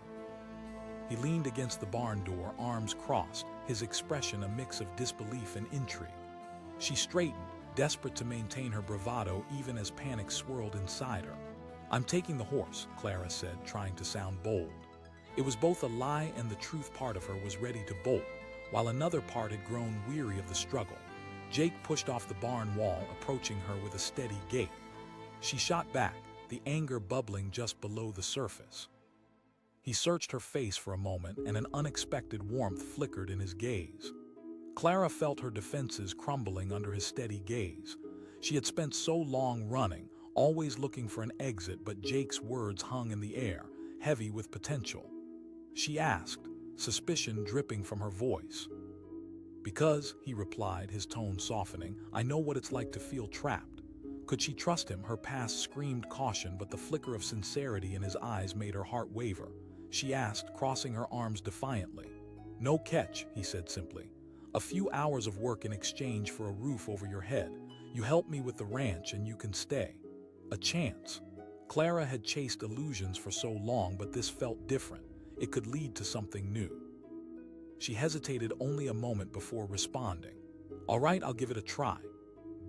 He leaned against the barn door, arms crossed, his expression a mix of disbelief and intrigue. She straightened, desperate to maintain her bravado even as panic swirled inside her. "I'm taking the horse," Clara said, trying to sound bold. It was both a lie and the truth. Part of her was ready to bolt, while another part had grown weary of the struggle. Jake pushed off the barn wall, approaching her with a steady gait. She shot back, the anger bubbling just below the surface. He searched her face for a moment, and an unexpected warmth flickered in his gaze. Clara felt her defenses crumbling under his steady gaze. She had spent so long running, always looking for an exit, but Jake's words hung in the air, heavy with potential. She asked, suspicion dripping from her voice. "Because," he replied, his tone softening, "I know what it's like to feel trapped." Could she trust him? Her past screamed caution, but the flicker of sincerity in his eyes made her heart waver. She asked, crossing her arms defiantly. "No catch," he said simply. "A few hours of work in exchange for a roof over your head. You help me with the ranch and you can stay." A chance. Clara had chased illusions for so long, but this felt different. It could lead to something new. She hesitated only a moment before responding. "All right, I'll give it a try."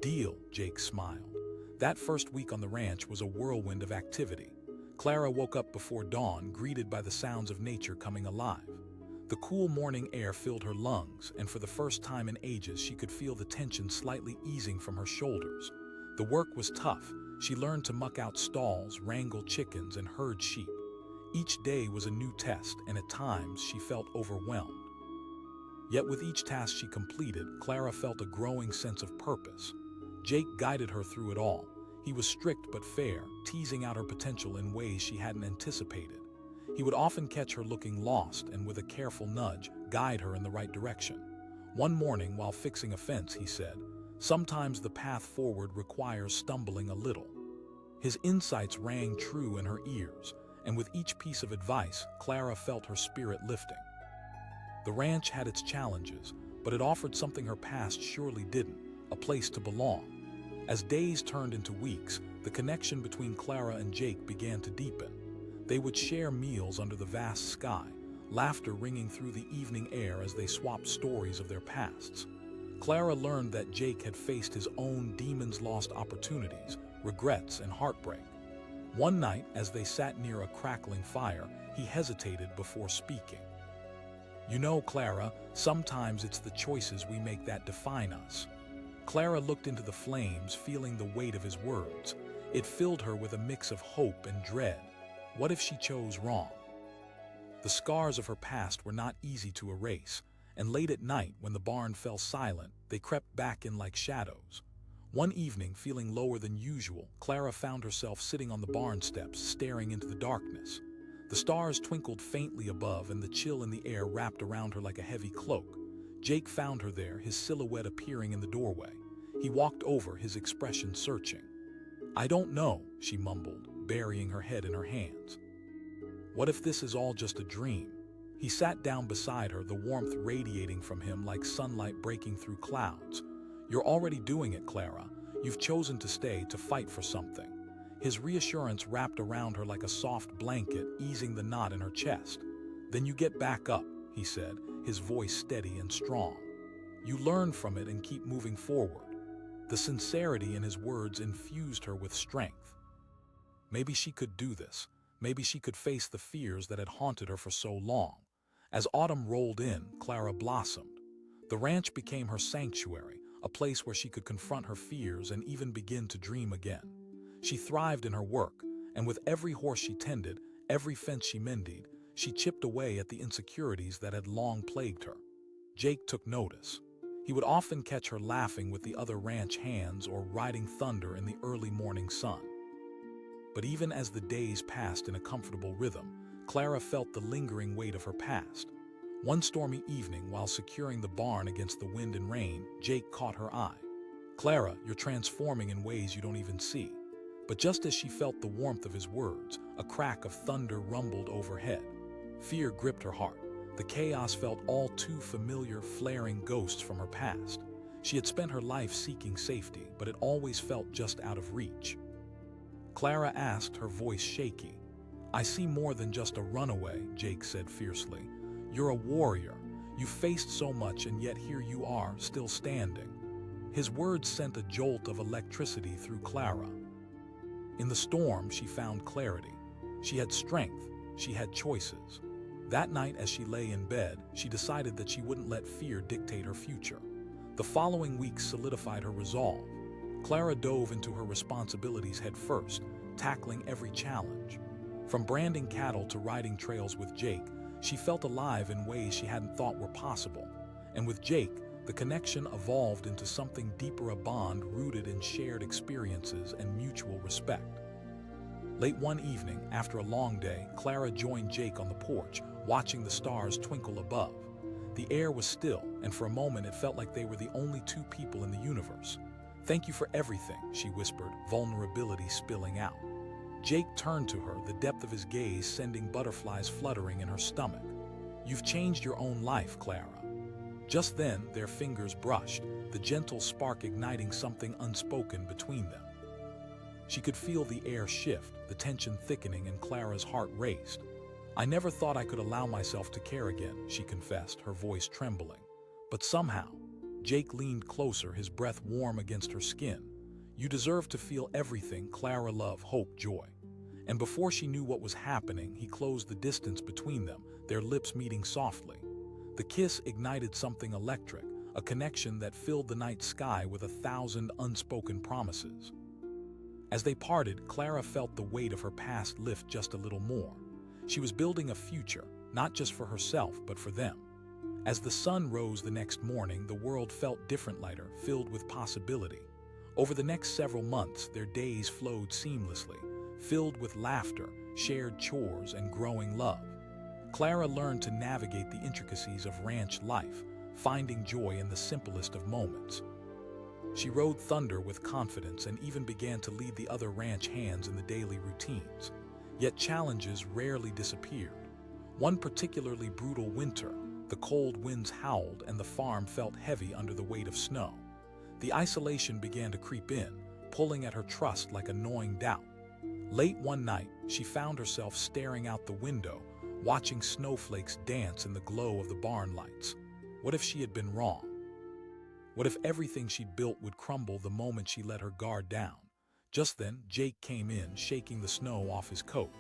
"Deal," Jake smiled. That first week on the ranch was a whirlwind of activity. Clara woke up before dawn, greeted by the sounds of nature coming alive. The cool morning air filled her lungs, and for the first time in ages she could feel the tension slightly easing from her shoulders. The work was tough. She learned to muck out stalls, wrangle chickens, and herd sheep. Each day was a new test, and at times she felt overwhelmed. Yet with each task she completed, Clara felt a growing sense of purpose. Jake guided her through it all. He was strict but fair, teasing out her potential in ways she hadn't anticipated. He would often catch her looking lost and, with a careful nudge, guide her in the right direction. One morning, while fixing a fence, he said, "Sometimes the path forward requires stumbling a little." His insights rang true in her ears, and with each piece of advice, Clara felt her spirit lifting. The ranch had its challenges, but it offered something her past surely didn't: a place to belong. As days turned into weeks, the connection between Clara and Jake began to deepen. They would share meals under the vast sky, laughter ringing through the evening air as they swapped stories of their pasts. Clara learned that Jake had faced his own demons, lost opportunities, regrets, and heartbreak. One night, as they sat near a crackling fire, he hesitated before speaking. "You know, Clara, sometimes it's the choices we make that define us." Clara looked into the flames, feeling the weight of his words. It filled her with a mix of hope and dread. What if she chose wrong? The scars of her past were not easy to erase, and late at night, when the barn fell silent, they crept back in like shadows. One evening, feeling lower than usual, Clara found herself sitting on the barn steps, staring into the darkness. The stars twinkled faintly above, and the chill in the air wrapped around her like a heavy cloak. Jake found her there, his silhouette appearing in the doorway. He walked over, his expression searching. "I don't know," she mumbled, burying her head in her hands. "What if this is all just a dream?" He sat down beside her, the warmth radiating from him like sunlight breaking through clouds. "You're already doing it, Clara. You've chosen to stay, to fight for something." His reassurance wrapped around her like a soft blanket, easing the knot in her chest. "Then you get back up," he said, his voice steady and strong. "You learn from it and keep moving forward." The sincerity in his words infused her with strength. Maybe she could do this. Maybe she could face the fears that had haunted her for so long. As autumn rolled in, Clara blossomed. The ranch became her sanctuary, a place where she could confront her fears and even begin to dream again. She thrived in her work, and with every horse she tended, every fence she mended, she chipped away at the insecurities that had long plagued her. Jake took notice. He would often catch her laughing with the other ranch hands or riding thunder in the early morning sun. But even as the days passed in a comfortable rhythm, Clara felt the lingering weight of her past. One stormy evening, while securing the barn against the wind and rain, Jake caught her eye. "Clara, you're transforming in ways you don't even see." But just as she felt the warmth of his words, a crack of thunder rumbled overhead. Fear gripped her heart. The chaos felt all too familiar, flaring ghosts from her past. She had spent her life seeking safety, but it always felt just out of reach. Clara asked, her voice shaky. "I see more than just a runaway," Jake said fiercely. "You're a warrior. You faced so much, and yet here you are, still standing." His words sent a jolt of electricity through Clara. In the storm, she found clarity. She had strength. She had choices. That night, as she lay in bed, she decided that she wouldn't let fear dictate her future. The following weeks solidified her resolve. Clara dove into her responsibilities head first, tackling every challenge. From branding cattle to riding trails with Jake, she felt alive in ways she hadn't thought were possible. And with Jake, the connection evolved into something deeper, a bond rooted in shared experiences and mutual respect. Late one evening, after a long day, Clara joined Jake on the porch, watching the stars twinkle above. The air was still, and for a moment it felt like they were the only two people in the universe. "Thank you for everything," she whispered, vulnerability spilling out. Jake turned to her, the depth of his gaze sending butterflies fluttering in her stomach. "You've changed your own life, Clara." Just then, their fingers brushed, the gentle spark igniting something unspoken between them. She could feel the air shift, the tension thickening, and Clara's heart raced. "I never thought I could allow myself to care again," she confessed, her voice trembling. But somehow, Jake leaned closer, his breath warm against her skin. "You deserve to feel everything, Clara, love, hope, joy." And before she knew what was happening, he closed the distance between them, their lips meeting softly. The kiss ignited something electric, a connection that filled the night sky with 1,000 unspoken promises. As they parted, Clara felt the weight of her past lift just a little more. She was building a future, not just for herself, but for them. As the sun rose the next morning, the world felt different, lighter, filled with possibility. Over the next several months, their days flowed seamlessly, filled with laughter, shared chores, and growing love. Clara learned to navigate the intricacies of ranch life, finding joy in the simplest of moments. She rode thunder with confidence and even began to lead the other ranch hands in the daily routines. Yet challenges rarely disappeared. One particularly brutal winter, the cold winds howled and the farm felt heavy under the weight of snow. The isolation began to creep in, pulling at her trust like a gnawing doubt. Late one night, she found herself staring out the window, watching snowflakes dance in the glow of the barn lights. What if she had been wrong? What if everything she'd built would crumble the moment she let her guard down? Just then, Jake came in, shaking the snow off his coat.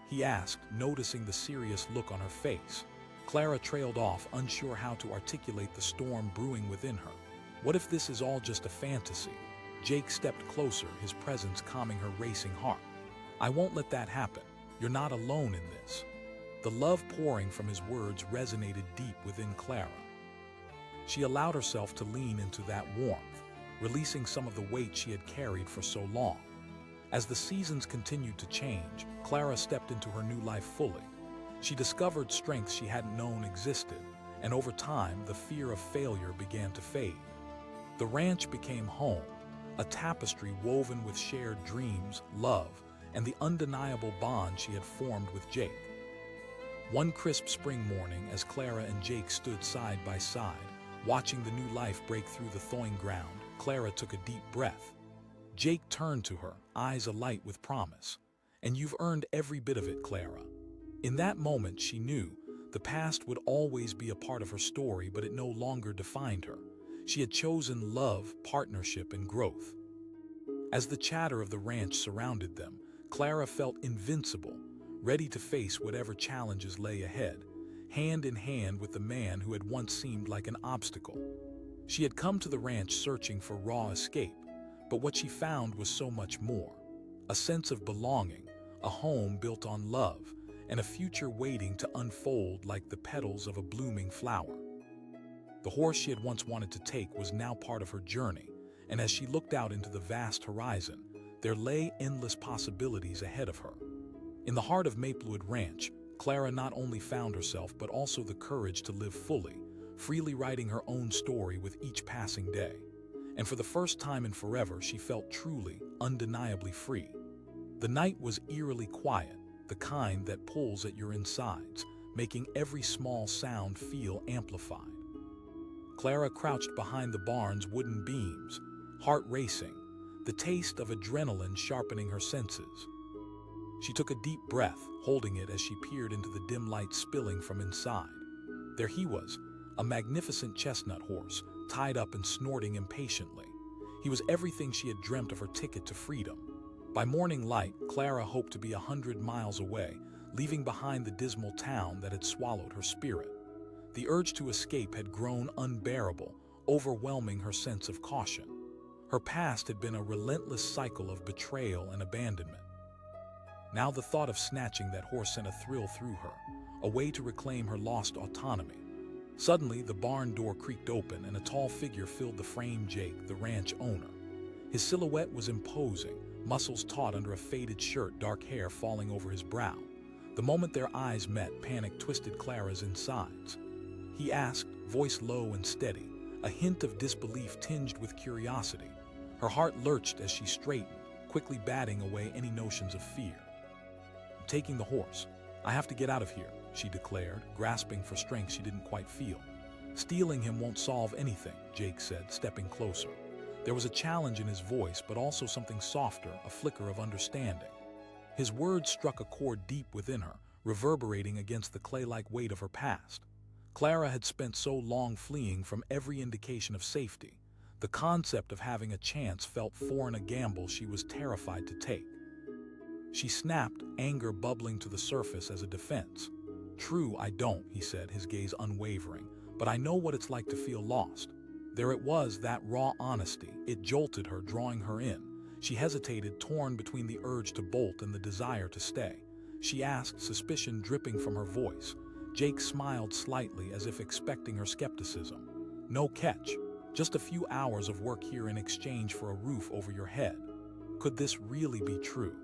He asked, noticing the serious look on her face. Clara trailed off, unsure how to articulate the storm brewing within her. What if this is all just a fantasy? Jake stepped closer, his presence calming her racing heart. "I won't let that happen. You're not alone in this." The love pouring from his words resonated deep within Clara. She allowed herself to lean into that warmth, releasing some of the weight she had carried for so long. As the seasons continued to change, Clara stepped into her new life fully. She discovered strengths she hadn't known existed, and over time, the fear of failure began to fade. The ranch became home, a tapestry woven with shared dreams, love, and the undeniable bond she had formed with Jake. One crisp spring morning, as Clara and Jake stood side by side, watching the new life break through the thawing ground, Clara took a deep breath. Jake turned to her, eyes alight with promise. "And you've earned every bit of it, Clara." In that moment, she knew the past would always be a part of her story, but it no longer defined her. She had chosen love, partnership, and growth. As the chatter of the ranch surrounded them, Clara felt invincible, ready to face whatever challenges lay ahead, hand in hand with the man who had once seemed like an obstacle. She had come to the ranch searching for raw escape, but what she found was so much more. A sense of belonging, a home built on love, and a future waiting to unfold like the petals of a blooming flower. The horse she had once wanted to take was now part of her journey, and as she looked out into the vast horizon, there lay endless possibilities ahead of her. In the heart of Maplewood Ranch, Clara not only found herself but also the courage to live fully, freely writing her own story with each passing day. And for the first time in forever, she felt truly, undeniably free. The night was eerily quiet, the kind that pulls at your insides, making every small sound feel amplified. Clara crouched behind the barn's wooden beams, heart racing, the taste of adrenaline sharpening her senses. She took a deep breath, holding it as she peered into the dim light spilling from inside. There he was, a magnificent chestnut horse, tied up and snorting impatiently. He was everything she had dreamt of her ticket to freedom. By morning light, Clara hoped to be 100 miles away, leaving behind the dismal town that had swallowed her spirit. The urge to escape had grown unbearable, overwhelming her sense of caution. Her past had been a relentless cycle of betrayal and abandonment. Now the thought of snatching that horse sent a thrill through her, a way to reclaim her lost autonomy. Suddenly, the barn door creaked open and a tall figure filled the frame. Jake, the ranch owner. His silhouette was imposing, muscles taut under a faded shirt, dark hair falling over his brow. The moment their eyes met, panic twisted Clara's insides. He asked, voice low and steady, a hint of disbelief tinged with curiosity. Her heart lurched as she straightened, quickly batting away any notions of fear. "I'm taking the horse. I have to get out of here," she declared, grasping for strength she didn't quite feel. "Stealing him won't solve anything," Jake said, stepping closer. There was a challenge in his voice, but also something softer, a flicker of understanding. His words struck a chord deep within her, reverberating against the clay-like weight of her past. Clara had spent so long fleeing from every indication of safety. The concept of having a chance felt foreign, a gamble she was terrified to take. She snapped, anger bubbling to the surface as a defense. "True, I don't," he said, his gaze unwavering, "but I know what it's like to feel lost." There it was, that raw honesty. It jolted her, drawing her in. She hesitated, torn between the urge to bolt and the desire to stay. She asked, suspicion dripping from her voice. Jake smiled slightly, as if expecting her skepticism. "No catch. Just a few hours of work here in exchange for a roof over your head." Could this really be true?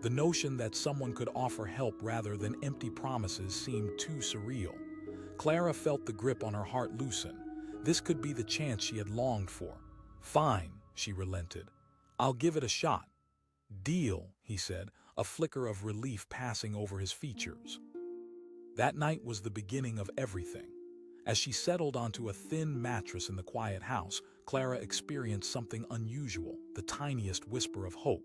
The notion that someone could offer help rather than empty promises seemed too surreal. Clara felt the grip on her heart loosen. This could be the chance she had longed for. "Fine," she relented. "I'll give it a shot." "Deal," he said, a flicker of relief passing over his features. That night was the beginning of everything. As she settled onto a thin mattress in the quiet house, Clara experienced something unusual, the tiniest whisper of hope.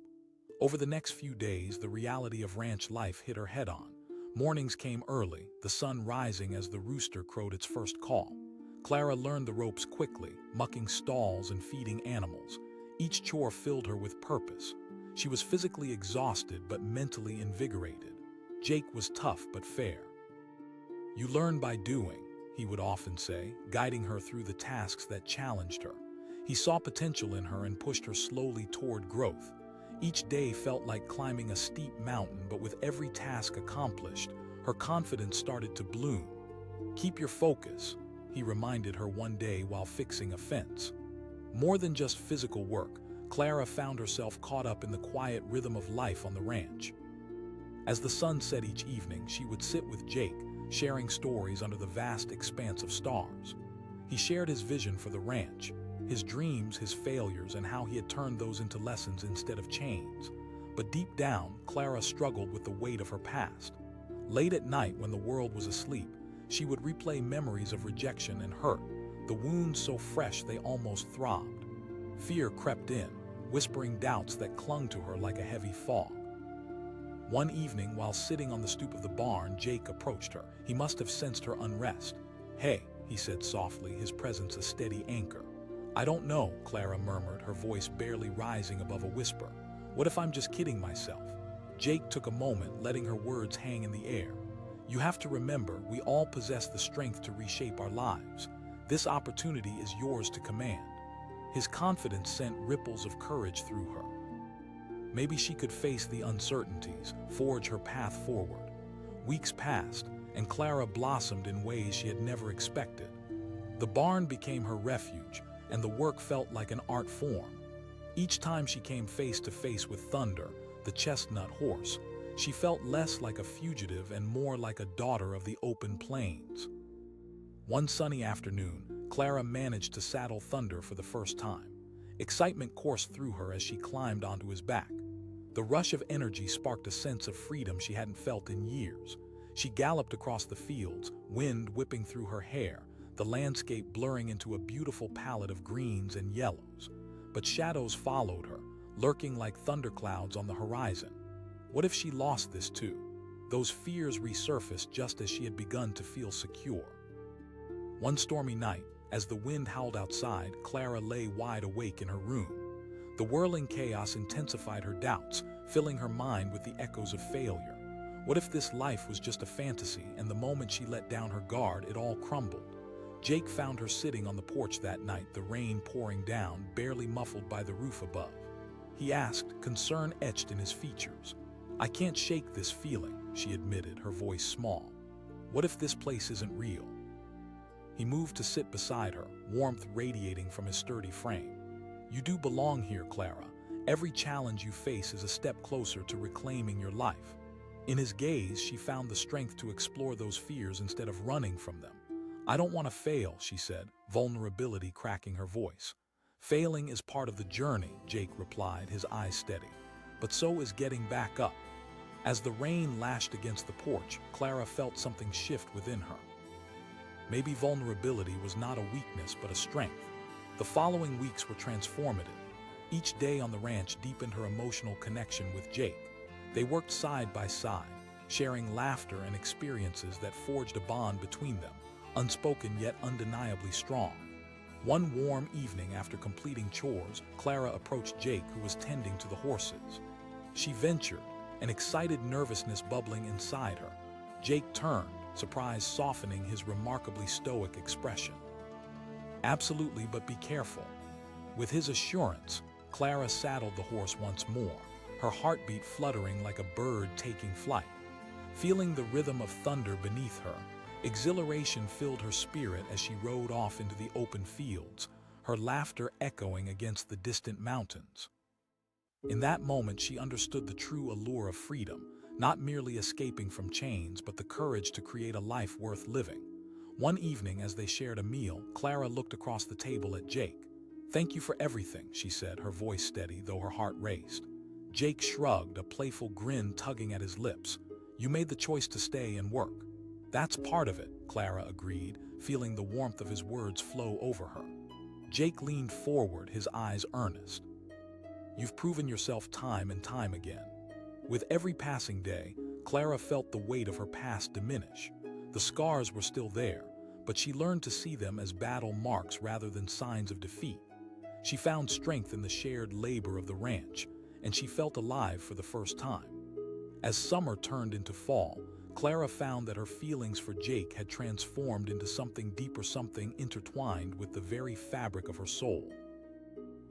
Over the next few days, the reality of ranch life hit her head-on. Mornings came early, the sun rising as the rooster crowed its first call. Clara learned the ropes quickly, mucking stalls and feeding animals. Each chore filled her with purpose. She was physically exhausted but mentally invigorated. Jake was tough but fair. "You learn by doing," he would often say, guiding her through the tasks that challenged her. He saw potential in her and pushed her slowly toward growth. Each day felt like climbing a steep mountain, but with every task accomplished, her confidence started to bloom. "Keep your focus," he reminded her one day while fixing a fence. More than just physical work, Clara found herself caught up in the quiet rhythm of life on the ranch. As the sun set each evening, she would sit with Jake, sharing stories under the vast expanse of stars. He shared his vision for the ranch, his dreams, his failures, and how he had turned those into lessons instead of chains. But deep down, Clara struggled with the weight of her past. Late at night, when the world was asleep, she would replay memories of rejection and hurt, the wounds so fresh they almost throbbed. Fear crept in, whispering doubts that clung to her like a heavy fog. One evening, while sitting on the stoop of the barn, Jake approached her. He must have sensed her unrest. "Hey," he said softly, his presence a steady anchor. "I don't know," Clara murmured, her voice barely rising above a whisper. "What if I'm just kidding myself?" Jake took a moment, letting her words hang in the air. "You have to remember, we all possess the strength to reshape our lives. This opportunity is yours to command." His confidence sent ripples of courage through her. Maybe she could face the uncertainties, forge her path forward. Weeks passed, and Clara blossomed in ways she had never expected. The barn became her refuge, and the work felt like an art form. Each time she came face to face with thunder, the chestnut horse, She felt less like a fugitive and more like a daughter of the open plains. One sunny afternoon, Clara managed to saddle Thunder for the first time. Excitement coursed through her as she climbed onto his back. The rush of energy sparked a sense of freedom she hadn't felt in years. She galloped across the fields, wind whipping through her hair, the landscape blurring into a beautiful palette of greens and yellows. But shadows followed her, lurking like thunderclouds on the horizon. What if she lost this too? Those fears resurfaced just as she had begun to feel secure. One stormy night, as the wind howled outside, Clara lay wide awake in her room. The whirling chaos intensified her doubts, filling her mind with the echoes of failure. What if this life was just a fantasy, and the moment she let down her guard, it all crumbled? Jake found her sitting on the porch that night, the rain pouring down, barely muffled by the roof above. He asked, concern etched in his features. "I can't shake this feeling," she admitted, her voice small. "What if this place isn't real?" He moved to sit beside her, warmth radiating from his sturdy frame. "You do belong here, Clara. Every challenge you face is a step closer to reclaiming your life." In his gaze, she found the strength to explore those fears instead of running from them. "I don't want to fail," she said, vulnerability cracking her voice. "Failing is part of the journey," Jake replied, his eyes steady. "But so is getting back up." As the rain lashed against the porch, Clara felt something shift within her. Maybe vulnerability was not a weakness but a strength. The following weeks were transformative. Each day on the ranch deepened her emotional connection with Jake. They worked side by side, sharing laughter and experiences that forged a bond between them, unspoken yet undeniably strong. One warm evening after completing chores, Clara approached Jake, who was tending to the horses. She ventured, an excited nervousness bubbling inside her. Jake turned, surprise softening his remarkably stoic expression. "Absolutely, but be careful." With his assurance, Clara saddled the horse once more, her heartbeat fluttering like a bird taking flight. Feeling the rhythm of thunder beneath her, exhilaration filled her spirit as she rode off into the open fields, her laughter echoing against the distant mountains. In that moment, she understood the true allure of freedom, not merely escaping from chains, but the courage to create a life worth living. One evening, as they shared a meal, Clara looked across the table at Jake. "Thank you for everything," she said, her voice steady, though her heart raced. Jake shrugged, a playful grin tugging at his lips. "You made the choice to stay and work." "That's part of it," Clara agreed, feeling the warmth of his words flow over her. Jake leaned forward, his eyes earnest. "You've proven yourself time and time again." With every passing day, Clara felt the weight of her past diminish. The scars were still there, but she learned to see them as battle marks rather than signs of defeat. She found strength in the shared labor of the ranch, and she felt alive for the first time. As summer turned into fall, Clara found that her feelings for Jake had transformed into something deeper, something intertwined with the very fabric of her soul.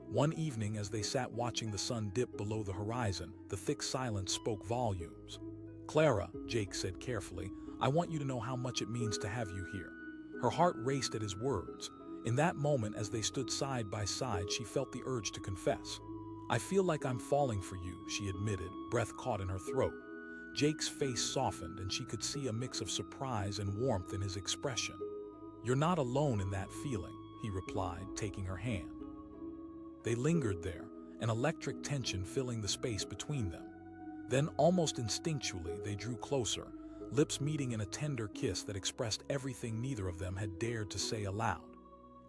One evening, as they sat watching the sun dip below the horizon, the thick silence spoke volumes. "Clara," Jake said carefully, "I want you to know how much it means to have you here." Her heart raced at his words. In that moment, as they stood side by side, she felt the urge to confess. "I feel like I'm falling for you," she admitted, breath caught in her throat. Jake's face softened, and she could see a mix of surprise and warmth in his expression. "You're not alone in that feeling," he replied, taking her hand. They lingered there, an electric tension filling the space between them. Then, almost instinctually, they drew closer, lips meeting in a tender kiss that expressed everything neither of them had dared to say aloud.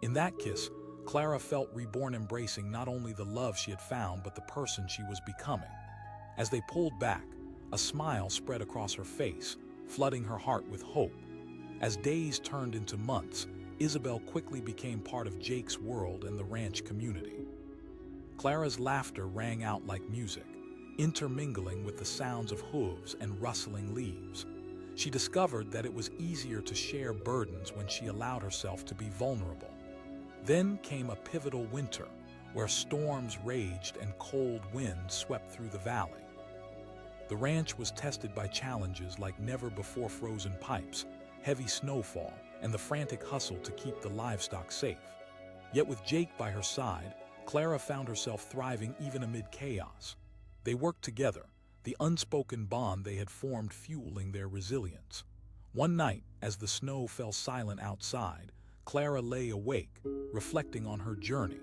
In that kiss, Clara felt reborn, embracing not only the love she had found but the person she was becoming. As they pulled back, a smile spread across her face, flooding her heart with hope. As days turned into months, Isabel quickly became part of Jake's world and the ranch community. Clara's laughter rang out like music, intermingling with the sounds of hooves and rustling leaves. She discovered that it was easier to share burdens when she allowed herself to be vulnerable. Then came a pivotal winter, where storms raged and cold winds swept through the valley. The ranch was tested by challenges like never-before frozen pipes, heavy snowfall, and the frantic hustle to keep the livestock safe. Yet with Jake by her side, Clara found herself thriving even amid chaos. They worked together, the unspoken bond they had formed fueling their resilience. One night, as the snow fell silent outside, Clara lay awake, reflecting on her journey.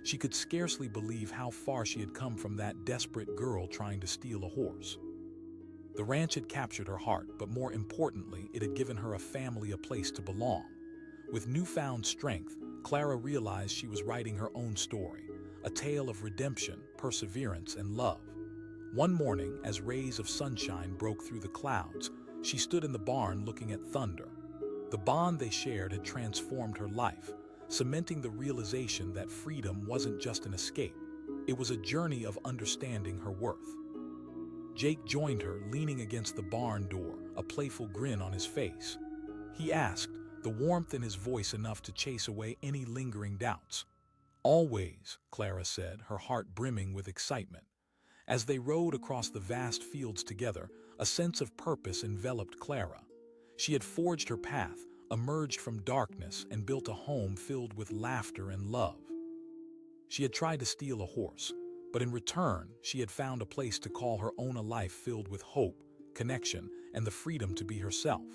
She could scarcely believe how far she had come from that desperate girl trying to steal a horse. The ranch had captured her heart, but more importantly, it had given her a family, a place to belong. With newfound strength, Clara realized she was writing her own story, a tale of redemption, perseverance, and love. One morning, as rays of sunshine broke through the clouds, she stood in the barn looking at thunder. The bond they shared had transformed her life, cementing the realization that freedom wasn't just an escape. It was a journey of understanding her worth. Jake joined her, leaning against the barn door, a playful grin on his face. He asked, the warmth in his voice enough to chase away any lingering doubts. "Always," Clara said, her heart brimming with excitement. As they rode across the vast fields together, a sense of purpose enveloped Clara. She had forged her path, emerged from darkness, and built a home filled with laughter and love. She had tried to steal a horse, but in return, she had found a place to call her own, a life filled with hope, connection, and the freedom to be herself.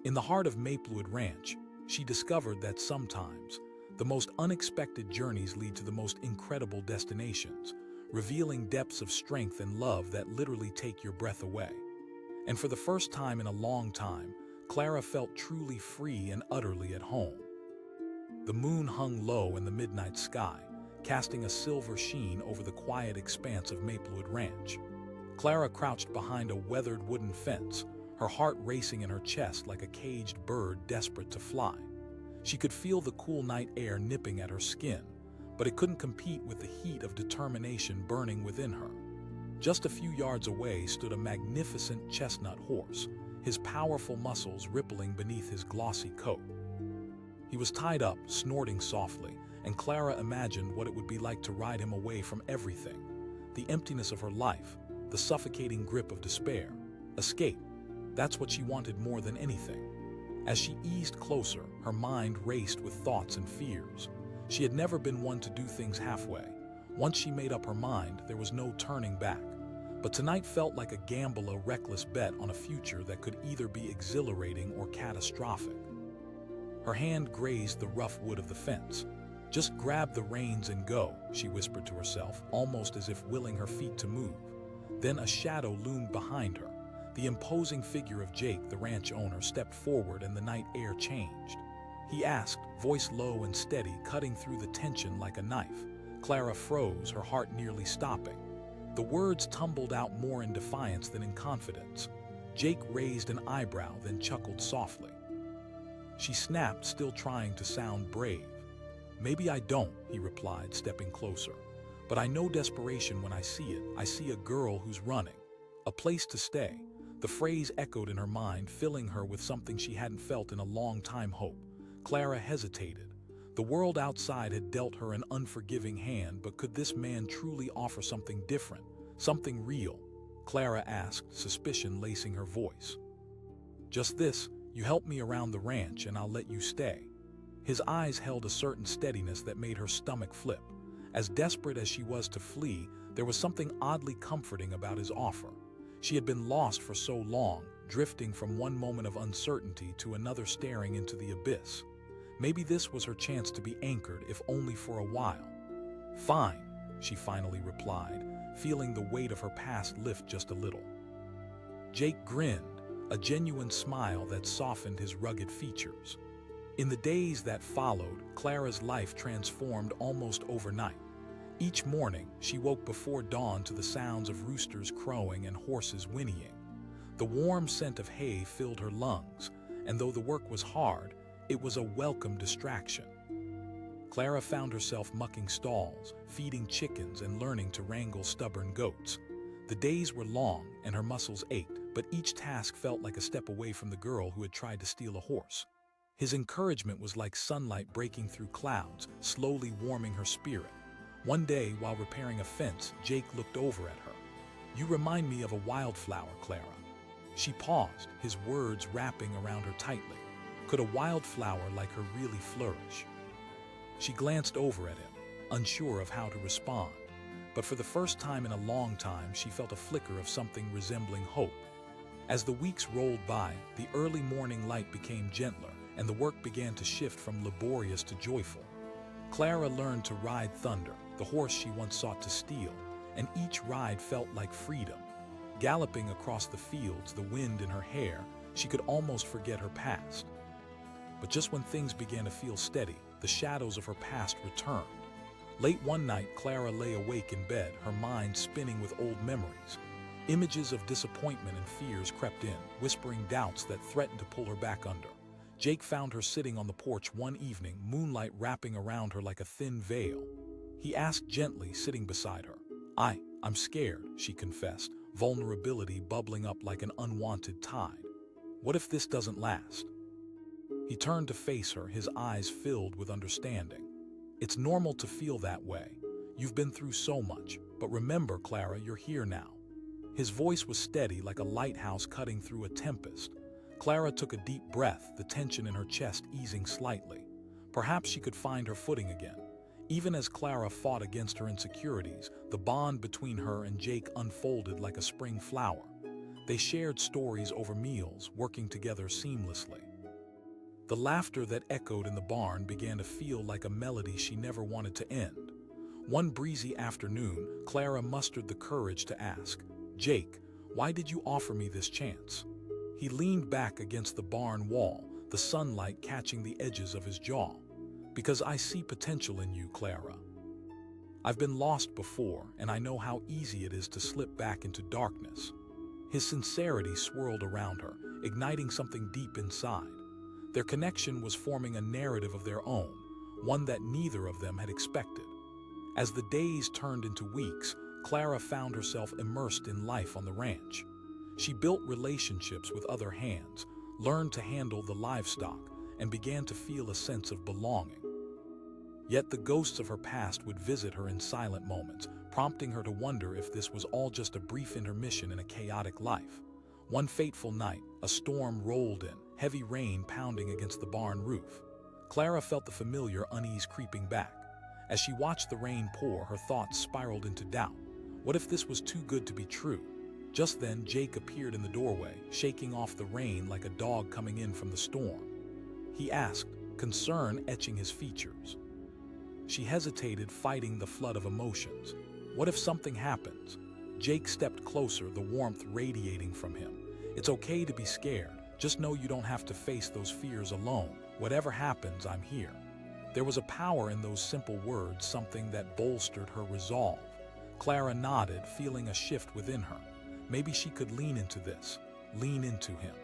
In the heart of Maplewood Ranch, she discovered that sometimes the most unexpected journeys lead to the most incredible destinations, revealing depths of strength and love that literally take your breath away. And for the first time in a long time, Clara felt truly free and utterly at home. The moon hung low in the midnight sky, casting a silver sheen over the quiet expanse of Maplewood Ranch. Clara crouched behind a weathered wooden fence, her heart racing in her chest like a caged bird desperate to fly. She could feel the cool night air nipping at her skin, but it couldn't compete with the heat of determination burning within her. Just a few yards away stood a magnificent chestnut horse, his powerful muscles rippling beneath his glossy coat. He was tied up, snorting softly, and Clara imagined what it would be like to ride him away from everything. The emptiness of her life, the suffocating grip of despair. Escape. That's what she wanted more than anything. As she eased closer, her mind raced with thoughts and fears. She had never been one to do things halfway. Once she made up her mind, there was no turning back. But tonight felt like a gamble, a reckless bet on a future that could either be exhilarating or catastrophic. Her hand grazed the rough wood of the fence. "Just grab the reins and go," she whispered to herself, almost as if willing her feet to move. Then a shadow loomed behind her. The imposing figure of Jake, the ranch owner, stepped forward and the night air changed. He asked, voice low and steady, cutting through the tension like a knife. Clara froze, her heart nearly stopping. The words tumbled out more in defiance than in confidence. Jake raised an eyebrow, then chuckled softly. She snapped, still trying to sound brave. "Maybe I don't," he replied, stepping closer. "But I know desperation when I see it. I see a girl who's running. A place to stay." The phrase echoed in her mind, filling her with something she hadn't felt in a long time: hope. Clara hesitated. The world outside had dealt her an unforgiving hand, but could this man truly offer something different, something real? Clara asked, suspicion lacing her voice. "Just this, you help me around the ranch and I'll let you stay." His eyes held a certain steadiness that made her stomach flip. As desperate as she was to flee, there was something oddly comforting about his offer. She had been lost for so long, drifting from one moment of uncertainty to another, staring into the abyss. Maybe this was her chance to be anchored, if only for a while. "Fine," she finally replied, feeling the weight of her past lift just a little. Jake grinned, a genuine smile that softened his rugged features. In the days that followed, Clara's life transformed almost overnight. Each morning, she woke before dawn to the sounds of roosters crowing and horses whinnying. The warm scent of hay filled her lungs, and though the work was hard, it was a welcome distraction. Clara found herself mucking stalls, feeding chickens, and learning to wrangle stubborn goats. The days were long, and her muscles ached, but each task felt like a step away from the girl who had tried to steal a horse. His encouragement was like sunlight breaking through clouds, slowly warming her spirit. One day, while repairing a fence, Jake looked over at her. "You remind me of a wildflower, Clara." She paused, his words wrapping around her tightly. Could a wildflower like her really flourish? She glanced over at him, unsure of how to respond. but for the first time in a long time, she felt a flicker of something resembling hope. As the weeks rolled by, the early morning light became gentler, and the work began to shift from laborious to joyful. Clara learned to ride Thunder, the horse she once sought to steal, and each ride felt like freedom. Galloping across the fields, the wind in her hair, she could almost forget her past. But just when things began to feel steady, the shadows of her past returned. Late one night, Clara lay awake in bed, her mind spinning with old memories. Images of disappointment and fears crept in, whispering doubts that threatened to pull her back under. Jake found her sitting on the porch one evening, moonlight wrapping around her like a thin veil. He asked gently, sitting beside her. I'm scared," she confessed, vulnerability bubbling up like an unwanted tide. "What if this doesn't last?" He turned to face her, his eyes filled with understanding. "It's normal to feel that way. You've been through so much, but remember, Clara, you're here now." His voice was steady, like a lighthouse cutting through a tempest. Clara took a deep breath, the tension in her chest easing slightly. Perhaps she could find her footing again. Even as Clara fought against her insecurities, the bond between her and Jake unfolded like a spring flower. They shared stories over meals, working together seamlessly. The laughter that echoed in the barn began to feel like a melody she never wanted to end. One breezy afternoon, Clara mustered the courage to ask, "Jake, why did you offer me this chance?" He leaned back against the barn wall, the sunlight catching the edges of his jaw. "Because I see potential in you, Clara. I've been lost before, and I know how easy it is to slip back into darkness." His sincerity swirled around her, igniting something deep inside. Their connection was forming a narrative of their own, one that neither of them had expected. As the days turned into weeks, Clara found herself immersed in life on the ranch. She built relationships with other hands, learned to handle the livestock, and began to feel a sense of belonging. Yet the ghosts of her past would visit her in silent moments, prompting her to wonder if this was all just a brief intermission in a chaotic life. One fateful night, a storm rolled in, heavy rain pounding against the barn roof. Clara felt the familiar unease creeping back. As she watched the rain pour, her thoughts spiraled into doubt. What if this was too good to be true? Just then, Jake appeared in the doorway, shaking off the rain like a dog coming in from the storm. He asked, concern etching his features. She hesitated, fighting the flood of emotions. What if something happens? Jake stepped closer, the warmth radiating from him. "It's okay to be scared. Just know you don't have to face those fears alone. Whatever happens, I'm here." There was a power in those simple words, something that bolstered her resolve. Clara nodded, feeling a shift within her. Maybe she could lean into this, lean into him.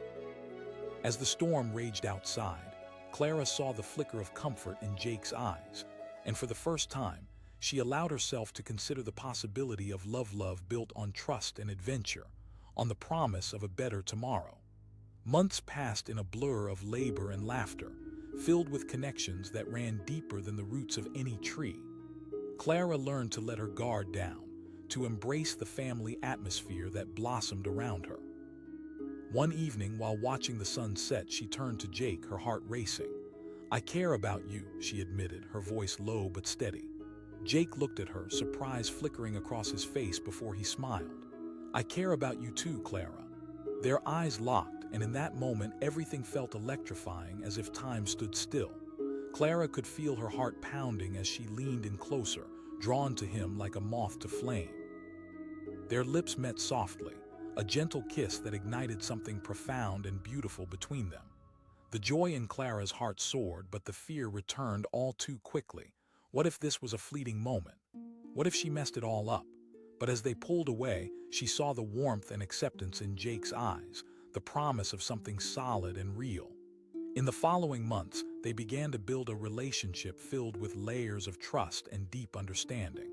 As the storm raged outside, Clara saw the flicker of comfort in Jake's eyes, and for the first time, she allowed herself to consider the possibility of love built on trust and adventure, on the promise of a better tomorrow. Months passed in a blur of labor and laughter, filled with connections that ran deeper than the roots of any tree. Clara learned to let her guard down, to embrace the family atmosphere that blossomed around her. One evening, while watching the sun set, she turned to Jake, her heart racing. "I care about you," she admitted, her voice low but steady. Jake looked at her, surprise flickering across his face before he smiled. "I care about you too, Clara." Their eyes locked, and in that moment everything felt electrifying, as if time stood still. Clara could feel her heart pounding as she leaned in closer, drawn to him like a moth to flame. Their lips met softly, a gentle kiss that ignited something profound and beautiful between them. The joy in Clara's heart soared, but the fear returned all too quickly. What if this was a fleeting moment? What if she messed it all up? But as they pulled away, she saw the warmth and acceptance in Jake's eyes, the promise of something solid and real. In the following months, they began to build a relationship filled with layers of trust and deep understanding.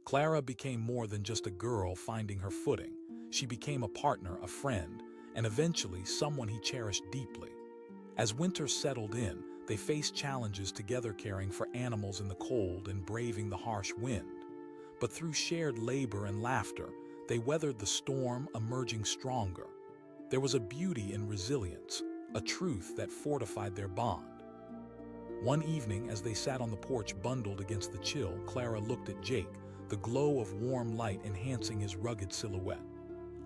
Clara became more than just a girl finding her footing. She became a partner, a friend, and eventually someone he cherished deeply. As winter settled in, they faced challenges together, caring for animals in the cold and braving the harsh wind. But through shared labor and laughter, they weathered the storm, emerging stronger. There was a beauty in resilience, a truth that fortified their bond. One evening, as they sat on the porch bundled against the chill, Clara looked at Jake, the the glow of warm light enhancing his rugged silhouette.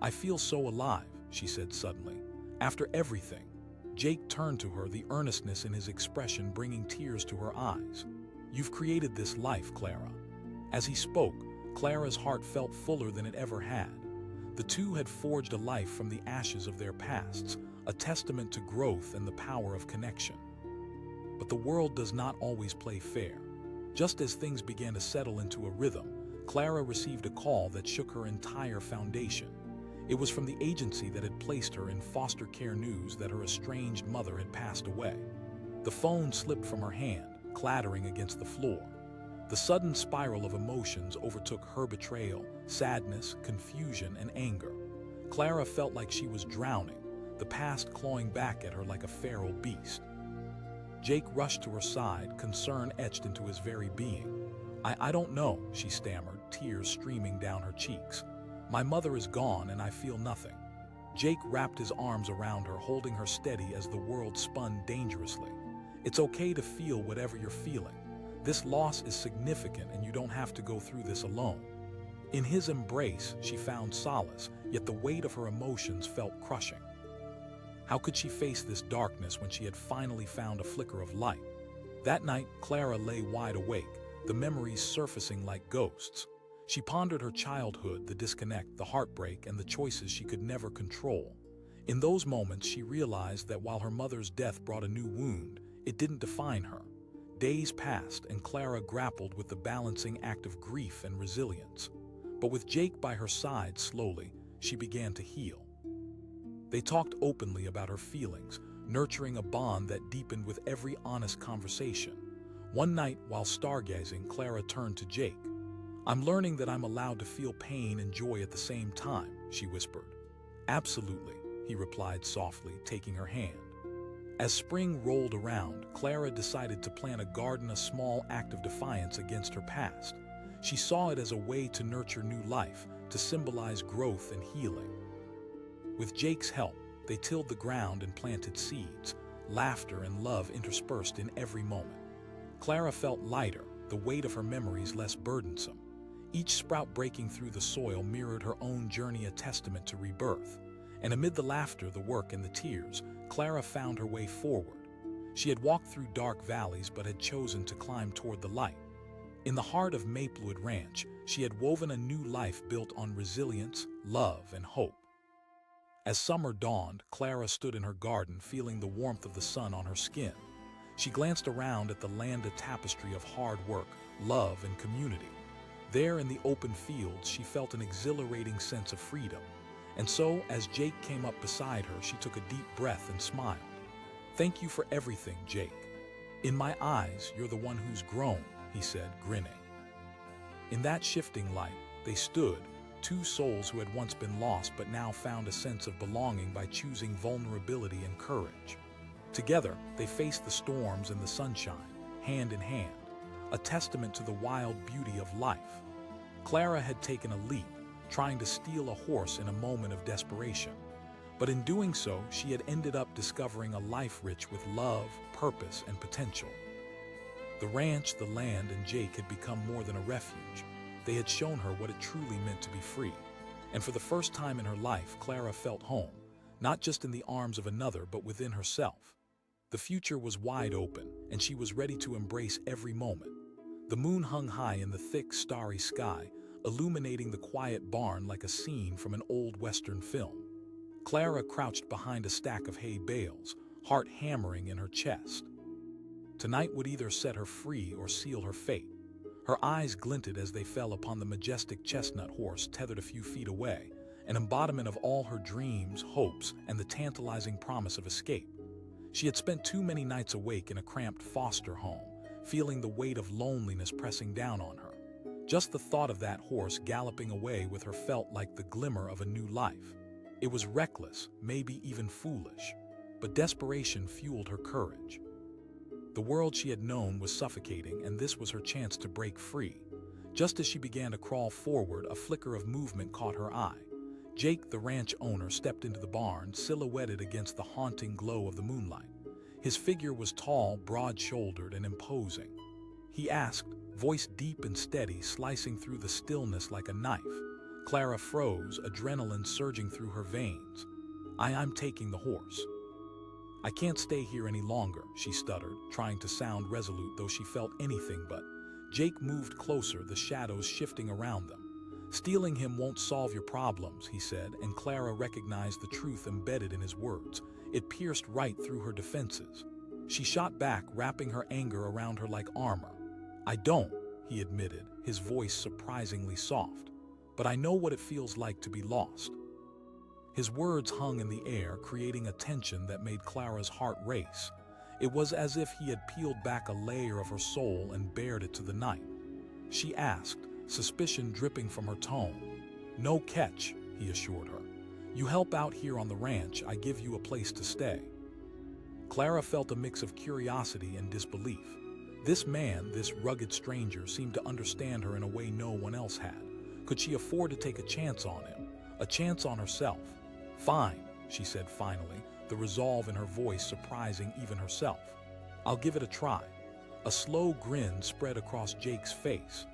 "I feel so alive," she said suddenly. "After everything." Jake turned to her, the earnestness in his expression bringing tears to her eyes. "You've created this life, Clara." As he spoke, Clara's heart felt fuller than it ever had. The two had forged a life from the ashes of their pasts, a testament to growth and the power of connection. But the world does not always play fair. Just as things began to settle into a rhythm, Clara received a call that shook her entire foundation. It was from the agency that had placed her in foster care news that her estranged mother had passed away. The phone slipped from her hand, clattering against the floor. The sudden spiral of emotions overtook her: betrayal, sadness, confusion, and anger. Clara felt like she was drowning, the past clawing back at her like a feral beast. Jake rushed to her side, concern etched into his very being. I don't know," she stammered, tears streaming down her cheeks. "My mother is gone and I feel nothing." Jake wrapped his arms around her, holding her steady as the world spun dangerously. "It's okay to feel whatever you're feeling. This loss is significant and you don't have to go through this alone." In his embrace, she found solace, yet the weight of her emotions felt crushing. How could she face this darkness when she had finally found a flicker of light? That night, Clara lay wide awake, the memories surfacing like ghosts. She pondered her childhood, the disconnect, the heartbreak, and the choices she could never control. In those moments, she realized that while her mother's death brought a new wound, it didn't define her. Days passed, and Clara grappled with the balancing act of grief and resilience. But with Jake by her side, slowly, she began to heal. They talked openly about her feelings, nurturing a bond that deepened with every honest conversation. One night, while stargazing, Clara turned to Jake. "I'm learning that I'm allowed to feel pain and joy at the same time," she whispered. "Absolutely," he replied softly, taking her hand. As spring rolled around, Clara decided to plant a garden, a small act of defiance against her past. She saw it as a way to nurture new life, to symbolize growth and healing. With Jake's help, they tilled the ground and planted seeds, laughter and love interspersed in every moment. Clara felt lighter, the weight of her memories less burdensome. Each sprout breaking through the soil mirrored her own journey, a testament to rebirth. And amid the laughter, the work, and the tears, Clara found her way forward. She had walked through dark valleys but had chosen to climb toward the light. In the heart of Maplewood Ranch, she had woven a new life built on resilience, love, and hope. As summer dawned, Clara stood in her garden, feeling the warmth of the sun on her skin. She glanced around at the land, a tapestry of hard work, love, and community. There in the open fields, she felt an exhilarating sense of freedom. And so, as Jake came up beside her, she took a deep breath and smiled. "Thank you for everything, Jake. In my eyes, you're the one who's grown," he said, grinning. In that shifting light, they stood, two souls who had once been lost but now found a sense of belonging by choosing vulnerability and courage. Together, they faced the storms and the sunshine, hand in hand, a testament to the wild beauty of life. Clara had taken a leap, trying to steal a horse in a moment of desperation. But in doing so, she had ended up discovering a life rich with love, purpose, and potential. The ranch, the land, and Jake had become more than a refuge. They had shown her what it truly meant to be free. And for the first time in her life, Clara felt home, not just in the arms of another, but within herself. The future was wide open, and she was ready to embrace every moment. The moon hung high in the thick, starry sky, illuminating the quiet barn like a scene from an old Western film. Clara crouched behind a stack of hay bales, heart hammering in her chest. Tonight would either set her free or seal her fate. Her eyes glinted as they fell upon the majestic chestnut horse tethered a few feet away, an embodiment of all her dreams, hopes, and the tantalizing promise of escape. She had spent too many nights awake in a cramped foster home, feeling the weight of loneliness pressing down on her. Just the thought of that horse galloping away with her felt like the glimmer of a new life. It was reckless, maybe even foolish, but desperation fueled her courage. The world she had known was suffocating, and this was her chance to break free. Just as she began to crawl forward, a flicker of movement caught her eye. Jake, the ranch owner, stepped into the barn, silhouetted against the haunting glow of the moonlight. His figure was tall, broad-shouldered, and imposing. He asked, voice deep and steady, slicing through the stillness like a knife. Clara froze, adrenaline surging through her veins. I'm taking the horse. I can't stay here any longer, she stuttered, trying to sound resolute though she felt anything but. Jake moved closer, the shadows shifting around them. Stealing him won't solve your problems, he said, and Clara recognized the truth embedded in his words. It pierced right through her defenses. She shot back, wrapping her anger around her like armor. I don't, he admitted, his voice surprisingly soft. But I know what it feels like to be lost. His words hung in the air, creating a tension that made Clara's heart race. It was as if he had peeled back a layer of her soul and bared it to the night. She asked, suspicion dripping from her tone. No catch, he assured her. You help out here on the ranch, I give you a place to stay. Clara felt a mix of curiosity and disbelief. This man, this rugged stranger, seemed to understand her in a way no one else had. Could she afford to take a chance on him? A chance on herself? Fine, she said finally, the resolve in her voice surprising even herself. I'll give it a try. A slow grin spread across Jake's face.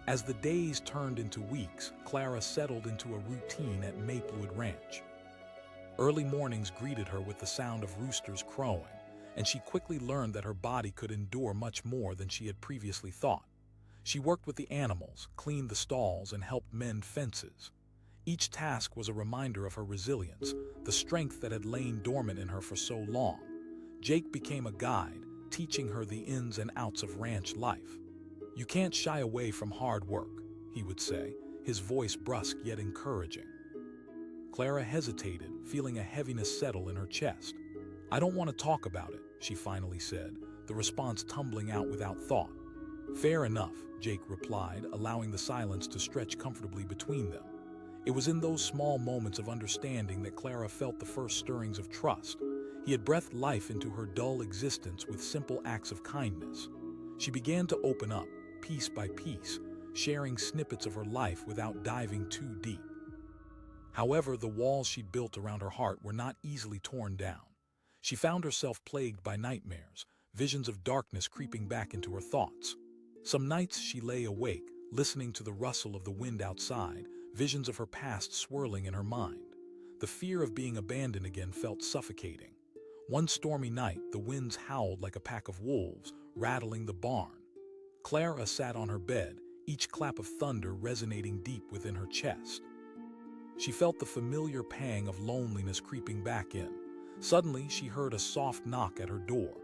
As the days turned into weeks, Clara settled into a routine at Maplewood Ranch. Early mornings greeted her with the sound of roosters crowing, and she quickly learned that her body could endure much more than she had previously thought. She worked with the animals, cleaned the stalls, and helped mend fences. Each task was a reminder of her resilience, the strength that had lain dormant in her for so long. Jake became a guide, teaching her the ins and outs of ranch life. You can't shy away from hard work, he would say, his voice brusque yet encouraging. Clara hesitated, feeling a heaviness settle in her chest. I don't want to talk about it, she finally said, the response tumbling out without thought. Fair enough, Jake replied, allowing the silence to stretch comfortably between them. It was in those small moments of understanding that Clara felt the first stirrings of trust. He had breathed life into her dull existence with simple acts of kindness. She began to open up, piece by piece, sharing snippets of her life without diving too deep. However, the walls she'd built around her heart were not easily torn down. She found herself plagued by nightmares, visions of darkness creeping back into her thoughts. Some nights she lay awake, listening to the rustle of the wind outside, visions of her past swirling in her mind. The fear of being abandoned again felt suffocating. One stormy night, the winds howled like a pack of wolves, rattling the barn. Clara sat on her bed, each clap of thunder resonating deep within her chest. She felt the familiar pang of loneliness creeping back in. Suddenly, she heard a soft knock at her door.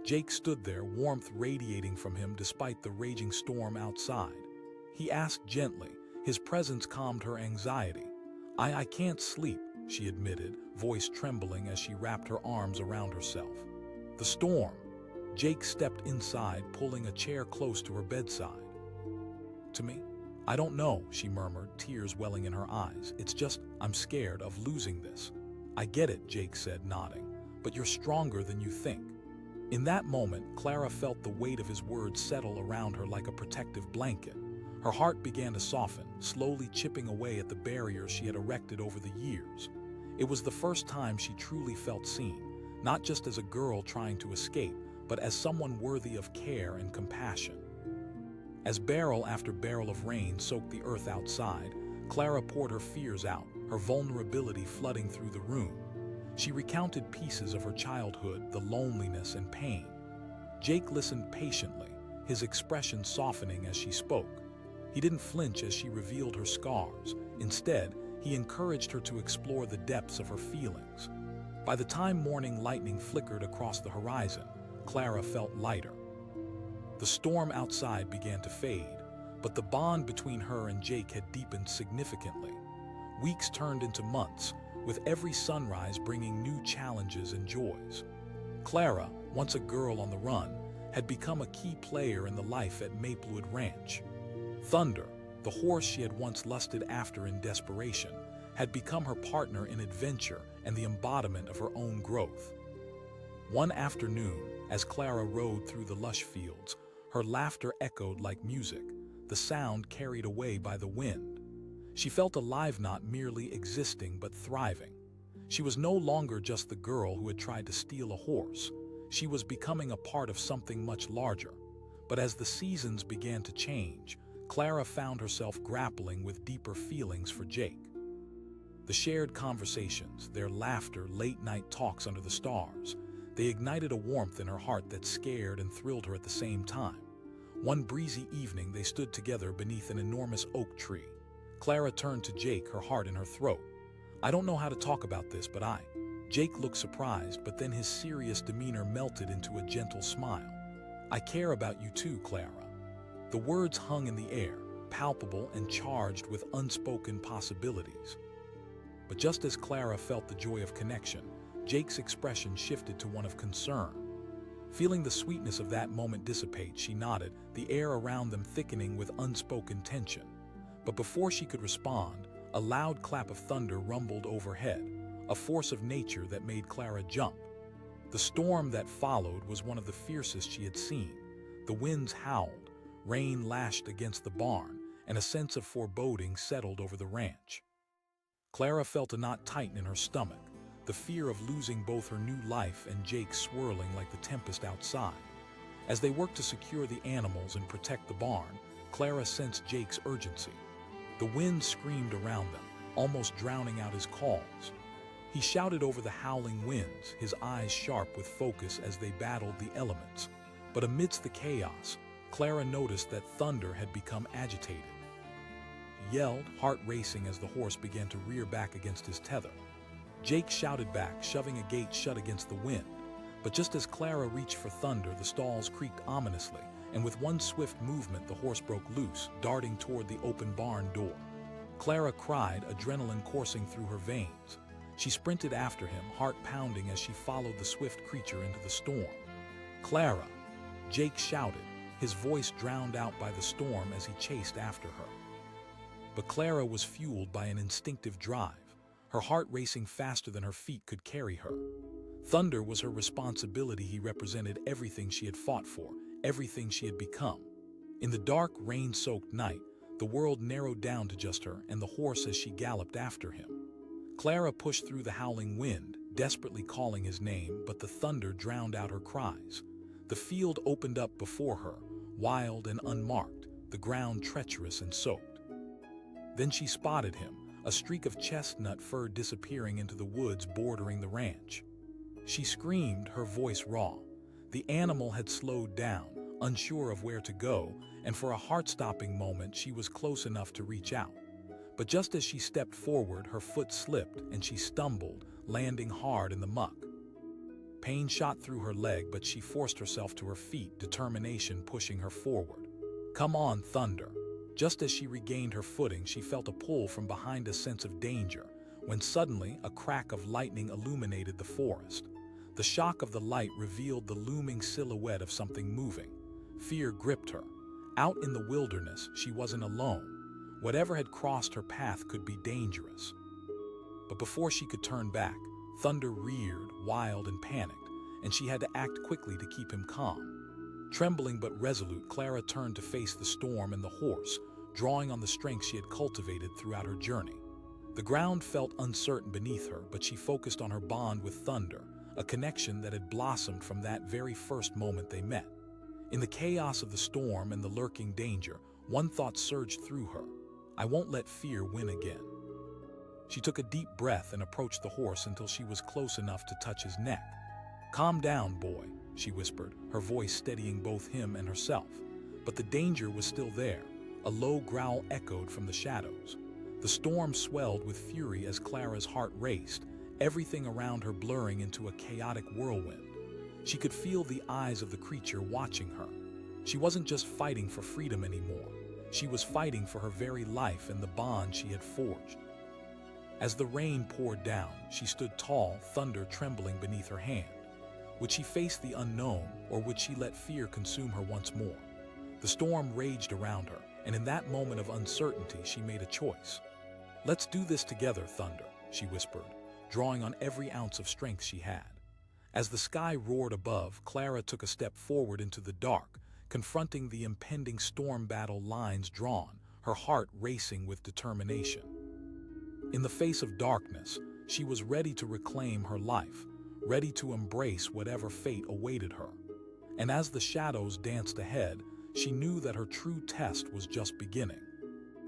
Jake stood there, warmth radiating from him despite the raging storm outside. He asked gently. His presence calmed her anxiety. I can't sleep, she admitted, voice trembling as she wrapped her arms around herself. The storm. Jake stepped inside, pulling a chair close to her bedside. To me? I don't know, she murmured, tears welling in her eyes. It's just, I'm scared of losing this. I get it, Jake said, nodding, but you're stronger than you think. In that moment, Clara felt the weight of his words settle around her like a protective blanket. Her heart began to soften, slowly chipping away at the barriers she had erected over the years. It was the first time she truly felt seen, not just as a girl trying to escape, but as someone worthy of care and compassion. As barrel after barrel of rain soaked the earth outside, Clara poured her fears out, her vulnerability flooding through the room. She recounted pieces of her childhood, the loneliness and pain. Jake listened patiently, his expression softening as she spoke. He didn't flinch as she revealed her scars. Instead, he encouraged her to explore the depths of her feelings. By the time morning lightning flickered across the horizon, Clara felt lighter. The storm outside began to fade, but the bond between her and Jake had deepened significantly. Weeks turned into months, with every sunrise bringing new challenges and joys. Clara, once a girl on the run, had become a key player in the life at Maplewood Ranch. Thunder, the horse she had once lusted after in desperation, had become her partner in adventure and the embodiment of her own growth. One afternoon, as Clara rode through the lush fields, her laughter echoed like music, the sound carried away by the wind. She felt alive, not merely existing but thriving. She was no longer just the girl who had tried to steal a horse. She was becoming a part of something much larger. But as the seasons began to change, Clara found herself grappling with deeper feelings for Jake. The shared conversations, their laughter, late-night talks under the stars, they ignited a warmth in her heart that scared and thrilled her at the same time. One breezy evening, they stood together beneath an enormous oak tree. Clara turned to Jake, her heart in her throat. "I don't know how to talk about this, but Jake looked surprised, but then his serious demeanor melted into a gentle smile. "I care about you too, Clara." The words hung in the air, palpable and charged with unspoken possibilities. But just as Clara felt the joy of connection, Jake's expression shifted to one of concern. Feeling the sweetness of that moment dissipate, she nodded, the air around them thickening with unspoken tension. But before she could respond, a loud clap of thunder rumbled overhead, a force of nature that made Clara jump. The storm that followed was one of the fiercest she had seen. The winds howled, rain lashed against the barn, and a sense of foreboding settled over the ranch. Clara felt a knot tighten in her stomach, the fear of losing both her new life and Jake swirling like the tempest outside. As they worked to secure the animals and protect the barn, Clara sensed Jake's urgency. The wind screamed around them, almost drowning out his calls. He shouted over the howling winds, his eyes sharp with focus as they battled the elements. But amidst the chaos, Clara noticed that Thunder had become agitated. He yelled, heart racing as the horse began to rear back against his tether. Jake shouted back, shoving a gate shut against the wind. But just as Clara reached for Thunder, the stalls creaked ominously, and with one swift movement the horse broke loose, darting toward the open barn door. Clara cried, adrenaline coursing through her veins. She sprinted after him, heart pounding as she followed the swift creature into the storm. "Clara!" Jake shouted, his voice drowned out by the storm as he chased after her. But Clara was fueled by an instinctive drive, her heart racing faster than her feet could carry her. Thunder was her responsibility. He represented everything she had fought for, everything she had become. In the dark, rain-soaked night, the world narrowed down to just her and the horse as she galloped after him. Clara pushed through the howling wind, desperately calling his name, but the thunder drowned out her cries. The field opened up before her, wild and unmarked, the ground treacherous and soaked. Then she spotted him, a streak of chestnut fur disappearing into the woods bordering the ranch. She screamed, her voice raw. The animal had slowed down, unsure of where to go, and for a heart-stopping moment she was close enough to reach out. But just as she stepped forward, her foot slipped and she stumbled, landing hard in the muck. Pain shot through her leg, but she forced herself to her feet, determination pushing her forward. "Come on, Thunder." Just as she regained her footing, she felt a pull from behind, a sense of danger, when suddenly a crack of lightning illuminated the forest. The shock of the light revealed the looming silhouette of something moving. Fear gripped her. Out in the wilderness, she wasn't alone. Whatever had crossed her path could be dangerous. But before she could turn back, Thunder reared, wild and panicked, and she had to act quickly to keep him calm. Trembling but resolute, Clara turned to face the storm and the horse, drawing on the strength she had cultivated throughout her journey. The ground felt uncertain beneath her, but she focused on her bond with Thunder, a connection that had blossomed from that very first moment they met. In the chaos of the storm and the lurking danger, one thought surged through her: "I won't let fear win again." She took a deep breath and approached the horse until she was close enough to touch his neck. "Calm down, boy," she whispered, her voice steadying both him and herself. But the danger was still there. A low growl echoed from the shadows. The storm swelled with fury as Clara's heart raced, everything around her blurring into a chaotic whirlwind. She could feel the eyes of the creature watching her. She wasn't just fighting for freedom anymore. She was fighting for her very life and the bond she had forged. As the rain poured down, she stood tall, thunder trembling beneath her hand. Would she face the unknown, or would she let fear consume her once more? The storm raged around her, and in that moment of uncertainty, she made a choice. "Let's do this together, Thunder," she whispered, drawing on every ounce of strength she had. As the sky roared above, Clara took a step forward into the dark, confronting the impending storm battle, lines drawn, her heart racing with determination. In the face of darkness, she was ready to reclaim her life, ready to embrace whatever fate awaited her. And as the shadows danced ahead, She knew that her true test was just beginning.